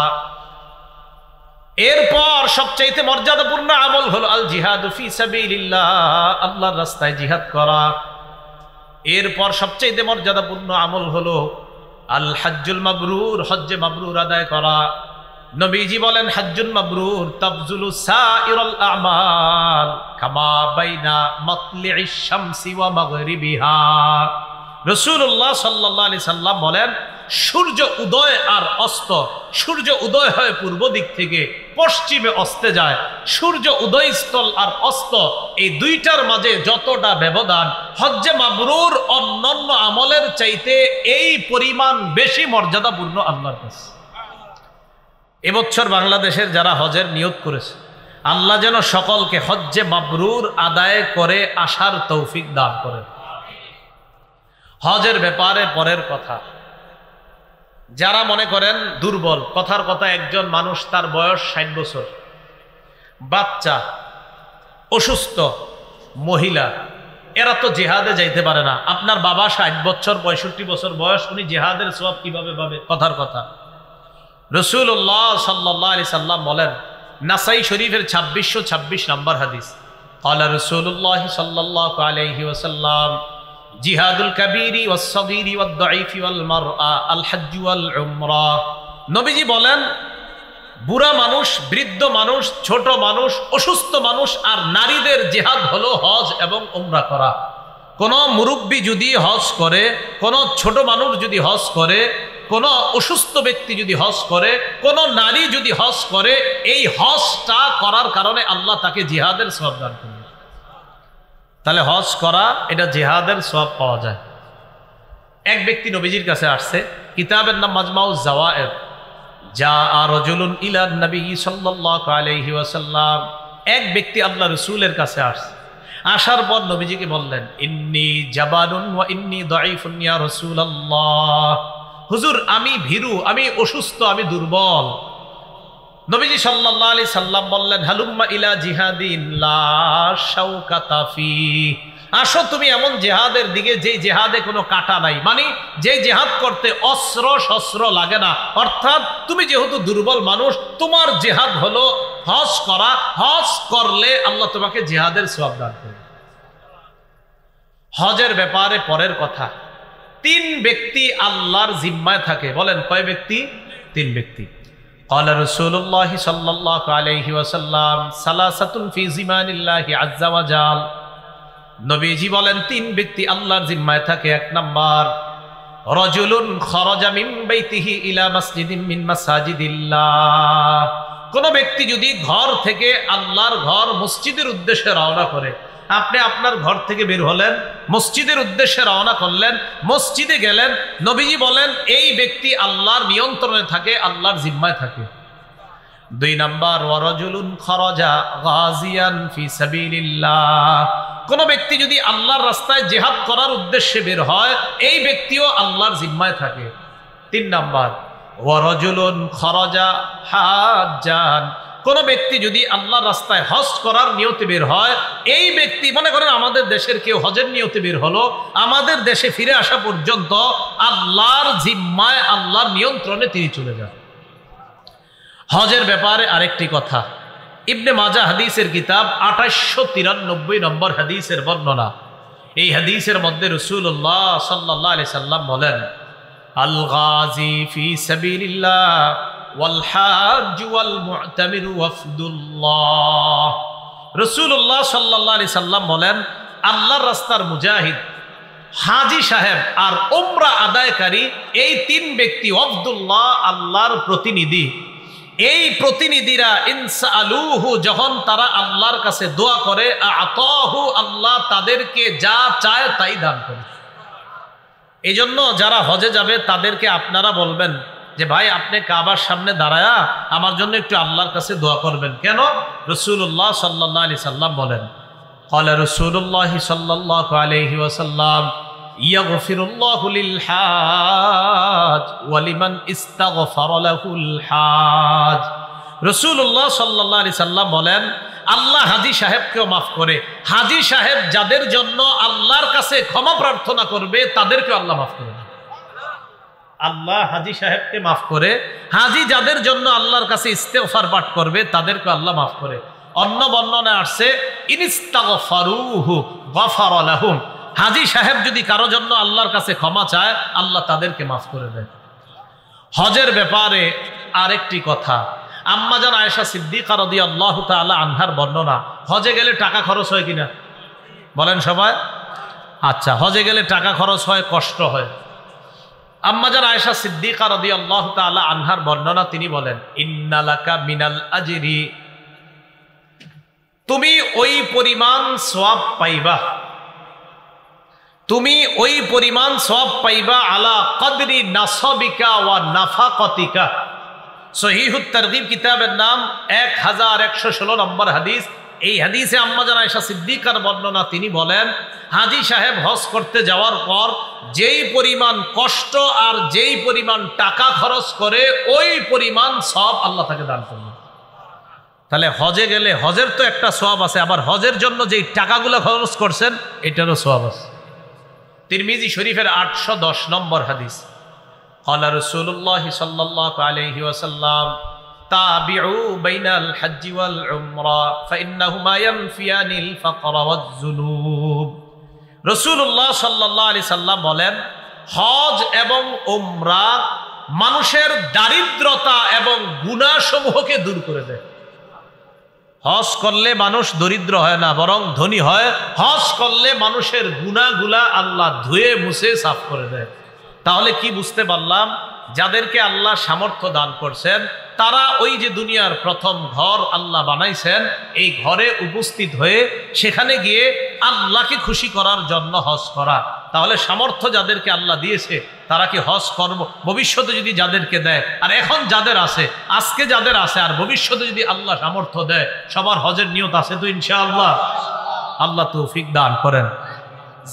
[SPEAKER 1] এরপর সবচেয়ে মর্যাদাপূর্ণ আমল হলো আল জিহাদু ফি সাবিলিল্লাহ, আল্লাহর রাস্তায় জিহাদ করা। এরপর সবচেয়ে মর্যাদাপূর্ণ আমল হলো আল হজ্জুল মাবরুর, হজ্জে মাবরুর আদায় করা। নবীজি বলেন হজ্জুল মাবরুর তাবজুলু সাইরুল আমাল কামা বাইনা মাতলি'ইশ শামসি ওয়া মাগরিবিহা। রাসূলুল্লাহ সাল্লাল্লাহু আলাইহি সাল্লাম বলেন সূর্য উদয় আর অস্ত, সূর্য উদয় হয় পূর্ব দিক থেকে, পশ্চিমে অস্তে যায়। সূর্য উদয়স্থল আর অস্ত এই দুইটার মাঝে যতটা ব্যবধান, হজ্জে মাবরুর অন্যান্য আমলের চাইতে এই পরিমাণ বেশি মর্যাদাপূর্ণ আল্লাহর কাছে। এবছর বাংলাদেশের যারা হজের নিয়ত করেছে, আল্লাহ যেন সকলকে হজ্জে মাবরুর আদায় করে আসার তৌফিক দান করেন। হজের ব্যাপারে পরের কথা, যারা মনে করেন দুর্বল, কথার কথা একজন মানুষ তার বয়স 60 বছর, বাচ্চা, অসুস্থ, মহিলা, এরা তো জিহাদে যাইতে পারে না। আপনার বাবা 60 বছর 65 বছর বয়স, উনি জিহাদের সওয়াব কিভাবে পাবে? কথার কথা। রাসূলুল্লাহ সাল্লাল্লাহু আলাইহি সাল্লাম বলেন, নাসাই শরীফের 2626 নম্বর হাদিস, ক্বালা রাসূলুল্লাহ সাল্লাল্লাহু আলাইহি ওয়াসাল্লাম জিহাদুল কাবীরি ওয়াস সাগীরি ওয়াদ দাঈফি ওয়াল মারআ আল হজ্জ ওয়াল উমরা। নবীজি বলেন বুড়া মানুষ, বৃদ্ধ মানুষ, ছোট মানুষ, অসুস্থ মানুষ আর নারীদের জিহাদ হলো হজ এবং উমরা করা। কোন মুরব্বী যদি হজ করে, কোন ছোট মানুষ যদি হজ করে, কোন অসুস্থ ব্যক্তি যদি হজ করে, কোন নারী যদি হজ করে, এই হজটা করার কারণে আল্লাহ তাকে জিহাদের সওয়াব দান করবে। তাহলে হজ করা এটা জিহাদের সওয়াব পাওয়া যায়। এক ব্যক্তি নবীজির কাছে আসছে, কিতাবের নাম মাজমাউজ জাওয়ায়েদ। জাআ রাজুলুন ইলা নবী সাল্লাল্লাহু আলাইহি ওয়াসাল্লাম, এক ব্যক্তি আল্লাহ রাসূলের কাছে আসছে। আসার পর নবীজিকে বললেন, ইন্নী জাবানুন ওয়া ইন্নী দাঈফুন ইয়া রাসূলুল্লাহ, হুজুর আমি ভীরু, আমি অসুস্থ, আমি দুর্বল। নবীজি সাল্লাল্লাহু আলাইহি সাল্লাম বললেন, হালুম্মা ইলা জিহাদিন লা শাওকাতা ফি, আসো তুমি এমন জেহাদের দিকে যেই জেহাদে কোনো কাটা নাই, মানে যেই জেহাদ করতে অস্ত্র শস্ত্র লাগে না। অর্থাৎ তুমি যেহেতু দুর্বল মানুষ, তোমার জেহাদ হলো হজ করা, হজ করলে আল্লাহ তোমাকে জেহাদের সওয়াব দান করবে। হজের ব্যাপারে পরের কথা, 3 ব্যক্তি আল্লাহর জিম্মায় থাকে। বলেন কয় ব্যক্তি? 3 ব্যক্তি। قال رسول الله صلى الله عليه وسلم ثلاثة في زمان الله عز وجل, নবীজি বলেন 3 ব্যক্তি আল্লাহর জিম্মায় থাকে। 1 নাম্বার, রাজুলুন খরাজা মিন বাইতিহি ইলা মাসজিদিন মিন মাসাজিদিল্লাহ, কোন ব্যক্তি যদি ঘর থেকে, আল্লাহর ঘর মসজিদের উদ্দেশ্যে রওনা করে, আপনি আপনার ঘর থেকে বের হলেন, মসজিদের উদ্দেশ্যে রওনা করলেন, মসজিদে গেলেন, নবীজি বলেন এই ব্যক্তি আল্লাহর নিয়ন্ত্রণে থাকে, আল্লাহর জিম্মায় থাকে। 2 নাম্বার, ওয়ারাজুলুন খরাজা গাজিয়ান ফি সাবিলিল্লাহ, কোন ব্যক্তি যদি আল্লাহর রাস্তায় জিহাদ করার উদ্দেশ্যে বের হয়, এই ব্যক্তিও আল্লাহর জিম্মায় থাকে। 3 নাম্বার, ওয়ারাজুলুন খরাজা হাজ্জান, কোন ব্যক্তি যদি আল্লাহর রাস্তায় হজ করার নিয়তে বের হয়, এই ব্যক্তি, মনে করেন আমাদের দেশের কেউ হজের নিয়তে বের হলো, আমাদের দেশে ফিরে আসা পর্যন্ত আল্লাহর জিম্মায়, আল্লাহর নিয়ন্ত্রণে তিনি চলে যান। হজের ব্যাপারে আরেকটি কথা, ইবনে মাজাহ হাদিসের কিতাব 2893 নম্বর হাদিসের বর্ণনা। এই হাদিসের মধ্যে রাসূলুল্লাহ সাল্লাল্লাহু আলাইহি সাল্লাম বলেন, আল গাজী ফি সাবিলিল্লাহ ওয়াল হাজ্জ ওয়াল মু'তামির ওয়াফদুল্লাহ, রাসূলুল্লাহ সাল্লাল্লাহু আলাইহি সাল্লাম বলেন, আল্লাহর রাস্তার মুজাহিদ, হাজী সাহেব আর উমরা আদায়কারী, এই 3 ব্যক্তি ওয়াফদুল্লাহ, আল্লাহর প্রতিনিধি। এই প্রতিনিধিরা ইনসালুহু, যখন তারা আল্লাহর কাছে দোয়া করে, আতাহু, আল্লাহ তাদেরকে যা চায় তাই দান করে। এই জন্য যারা হজে যাবে তাদেরকে আপনারা বলবেন যে ভাই আপনি কাবার সামনে দাঁড়ায়া আমার জন্য একটু আল্লাহর কাছে দোয়া করবেন। কেন? রাসূলুল্লাহ সাল্লাল্লাহু আলাইহি সাল্লাম বলেন, ক্বালা রাসূলুল্লাহ সাল্লাল্লাহু আলাইহি ওয়াসাল্লাম, ইয়াগফিরুল্লাহু লিল হাজ ওয়া লিমান ইস্তাগফারা লাহুল হাজ। রাসূলুল্লাহ সাল্লাল্লাহু আলাইহি সাল্লাম বলেন, আল্লাহ হাজী সাহেবকেও মাফ করে। হাজী সাহেব যাদের জন্য আল্লাহর কাছে ক্ষমা প্রার্থনা করবে, তাদেরকেও আল্লাহ মাফ করে। আল্লাহ হাজী সাহেবকে মাফ করে, হাজী যাদের জন্য আল্লাহর কাছে ইস্তেগফার পাঠ করবে, তাদেরকে আল্লাহ মাফ করে। অন্য বর্ণনায় আসছে, ইনিস্তাগফারুহু গফারা লাহুম, হাজী সাহেব যদি কারো জন্য আল্লাহর কাছে ক্ষমা চায়, আল্লাহ তাদেরকে মাফ করে দেয়। হজের ব্যাপারে আরেকটি কথা, আম্মা জান আয়েশা সিদ্দিকা রাদিয়াল্লাহু তাআলা আনহার বর্ণনা, হজে গেলে টাকা খরচ হয় কিনা বলেন সবাই? আচ্ছা, হজে গেলে টাকা খরচ হয়, কষ্ট হয়। আম্মা জান আয়েশা সিদ্দিকা রাদিয়াল্লাহু তাআলা আনহার বর্ণনা, তিনি বলেন, ইন্নালাকা মিনাল আজরি, তুমি ওই পরিমাণ সওয়াব পাইবা, তুমি ওই পরিমাণ সওয়াব পাইবা, আলা কদরি নাসাবিকা ওয়া নাফাকাতিকা। সহিহুত তারগীব কিতাবের নাম 1116 নম্বর হাদিস। এই হাদিসে আম্মা জান আয়েশা সিদ্দিকার বর্ণনা, তিনি বলেন, হাজী সাহেব হজ করতে যাওয়ার পর যেই পরিমাণ কষ্ট আর যেই পরিমাণ টাকা খরচ করে, ওই পরিমাণ সওয়াব আল্লাহ তাকে দান করবেন। তাহলে হজে গেলে হজের তো একটা সওয়াব আছে, আবার হজের জন্য যেই টাকাগুলো খরচ করছেন এটারও সওয়াব আছে। তিরমিজি শরীফের 810 নম্বর হাদিস, ক্বালা রাসূলুল্লাহ সাল্লাল্লাহু আলাইহি ওয়াসাল্লাম, তাবিউ বাইনাল হজ্জি ওয়াল উমরা ফাইন্নাহুমা ইয়ানফিয়ানিল ফাকরা ওয়াজ যুনুব। রাসূলুল্লাহ সাল্লাল্লাহু আলাইহি সাল্লাম বলেন, হজ এবং উমরা মানুষের দারিদ্রতা এবং গুনাহসমূহকে দূর করে দেয়। হজ করলে মানুষ দরিদ্র হয় না, বরং ধনী হয়। হজ করলে মানুষের গুনাহগুলা আল্লাহ ধুয়ে মুছে সাফ করে দেয়। তাহলে কি বুঝতে পারলাম? যাদেরকে আল্লাহ সামর্থ্য দান করছেন, তারা ওই যে দুনিয়ার প্রথম ঘর আল্লাহ বানাইছেন, এই ঘরে উপস্থিত হয়ে সেখানে গিয়ে আল্লাহকে খুশি করার জন্য হজ করা। তাহলে সামর্থ্য যাদেরকে আল্লাহ দিয়েছে, তারা কি হজ করব? ভবিষ্যতে যদি যাদেরকে দেয়, আর এখন যাদের আছে, আজকে যাদের আছে, আর ভবিষ্যতে যদি আল্লাহ সামর্থ্য দেয়, সবার হজের নিয়ত আছে তো ইনশাআল্লাহ। আল্লাহ তৌফিক দান করেন।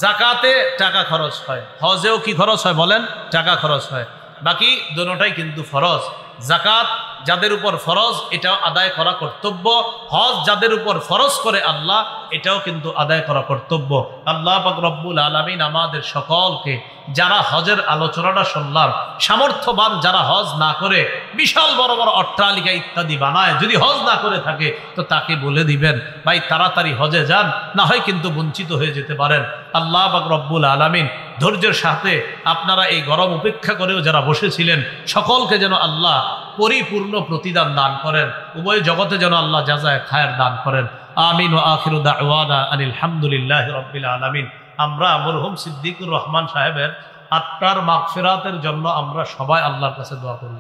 [SPEAKER 1] যাকাতে টাকা খরচ হয়, হজেও কি খরচ হয় বলেন? টাকা খরচ হয়। বাকি দুটোটাই কিন্তু ফরজ। যাকাত যাদের উপর ফরজ এটাও আদায় করা কর্তব্য, হজ যাদের উপর ফরজ করে আল্লাহ এটাও কিন্তু আদায় করা কর্তব্য। আল্লাহ পাক রব্বুল আলামিন আমাদের সকলকে, যারা হজের আলোচনাটা শুনলাম, সামর্থ্যবান যারা হজ না করে বিশাল বড় বড় অট্টালিকা ইত্যাদি বানায়, যদি হজ না করে থাকে তো তাকে বলে দিবেন ভাই তাড়াতাড়ি হজে যান, না হয় কিন্তু বঞ্চিত হয়ে যেতে পারেন। আল্লাহ পাক রব্বুল আলামিন ধৈর্যের সাথে আপনারা এই গরম উপেক্ষা করেও যারা বসেছিলেন সকলকে যেন আল্লাহ পরিপূর্ণ প্রতিদান দান করেন, উভয় জগতে যেন আল্লাহ জাযায়ে খায়ের দান করেন। আমিন ওয়া আখিরু দাওয়ানা আনিল হামদুলিল্লাহি রাব্বিল আলামিন। আমরা মরহুম সিদ্দিকুর রহমান সাহেবের আত্মার মাগফিরাতের জন্য আমরা সবাই আল্লাহর কাছে দোয়া করব।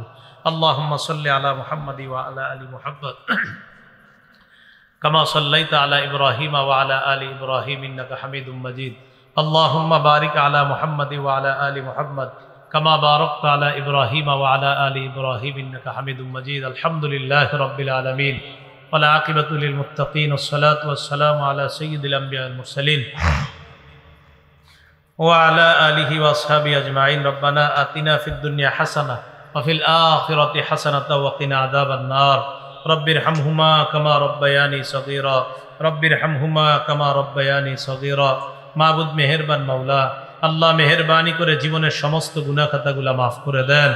[SPEAKER 1] আল্লাহুম্মা সাল্লি আলা মুহাম্মাদি ওয়া আলা আলি মুহাম্মাদ কামা সাল্লাইতা আলা ইব্রাহিম ওয়া আলা আলি ইব্রাহিম ইন্নাকা হামিদুম মাজিদ। আল্লাহুম্মা বারিক আলা মুহাম্মাদি ওয়া আলা আলি মুহাম্মাদ কামা বারাকতা আলা ইব্রাহিম ওয়া আলা আলি ইব্রাহিম ইন্নাকা হামিদুম মাজিদ। আলহামদুলিল্লাহি রাব্বিল আলামিন ওয়াল আকিবাতু লিল মুত্তাকিন ওয়াসসালাতু ওয়াসসালামু আলা সাইয়্যিদিল আমবিয়া ওয়াল মুরসালিন وعلى آله وأصحابه أجمعين. ربنا آتنا في الدنيا حسنة وفي الآخرة حسنة وقنا عذاب النار. رب ارحمهما كما ربياني صغيرا رب ارحمهما كما ربياني صغيرا. মাবুদ মেহেরবান মাওলা, আল্লাহ মেহেরবানি করে জীবনের সমস্ত গুনাহ খাতাগুলা মাফ করে দেন।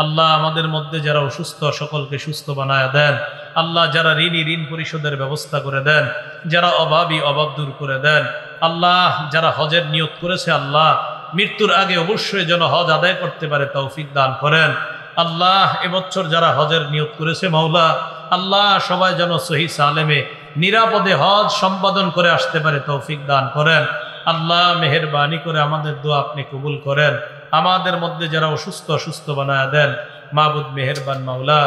[SPEAKER 1] আল্লাহ আমাদের মধ্যে যারা অসুস্থ সকলকে সুস্থ বানায় দেন। আল্লাহ যারা ঋণী ঋণ পরিশোধের ব্যবস্থা করে দেন, যারা অভাবী অভাব দূর করে দেন। আল্লাহ যারা হজের নিয়ত করেছে আল্লাহ মৃত্যুর আগে অবশ্যই যেন হজ আদায় করতে পারে তৌফিক দান করেন। আল্লাহ এবছর যারা হজের নিয়ত করেছে মাওলা, আল্লাহ সবাই যেন সহি সালেমে নিরাপদে হজ সম্পাদন করে আসতে পারে তৌফিক দান করেন। আল্লাহ মেহেরবানি করে আমাদের দোয়া আপনি কবুল করেন। আমাদের মধ্যে যারা অসুস্থ বানায় দেন মাবুদ মেহেরবান মাওলা।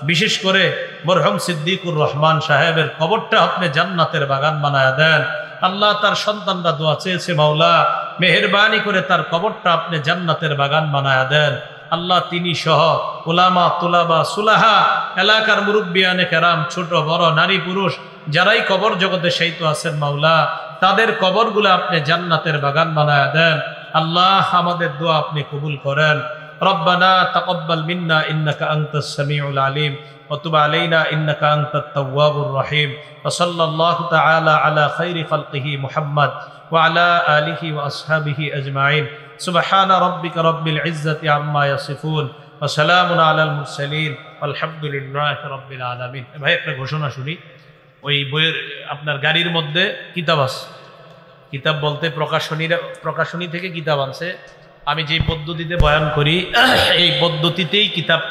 [SPEAKER 1] বিশেষ করে মরহুম সিদ্দিকুর রহমান সাহেবের কবরটা আপনি জান্নাতের বাগান বানায় দেন। আল্লাহ তার সন্তানরা দোয়া চেয়েছে মাওলা, মেহেরবানি করে তার কবরটা আপনি জান্নাতের বাগান বানায় দেন। আল্লাহ তিনি সহ উলামা তুলাবা সুলাহা এলাকার মুরব্বিয়ানে কেরাম, ছোট বড় নারী পুরুষ যারাই কবর জগতে শায়িত আছেন মাওলা, তাদের কবরগুলো আপনি জান্নাতের বাগান বানায় দেন। আল্লাহ আমাদের দোয়া আপনি কবুল করেন। রব্বানা তাকাব্বাল মিন্না ইন্নাকা আনতাস সামিউল আলিম ওয়া তুব আলাইনা ইন্নাকা আনতাত তাওয়াবুর রহিম। ওয়া সাল্লাল্লাহু তাআলা আলা খাইরি খালকিহি মুহাম্মদ ওয়া আলা আলিহি ওয়া আসহাবিহি আজমাইন। সুবহানা রাব্বিকা রাব্বিল ইজ্জাতি আম্মা ইয়াসিফুন ওয়া সালামুন আলাল মুরসালিন আলহামদুলিল্লাহি রাব্বিল আলামিন। ভাই একটা ঘোষণা শুনি। ওই বইয়ের আপনার গাড়ির মধ্যে কিতাব আছে, কিতাব বলতে প্রকাশনী থেকে কিতাব আনছে। আমি যে পদ্ধতিতে বয়ান করি এই পদ্ধতিতেই কিতাব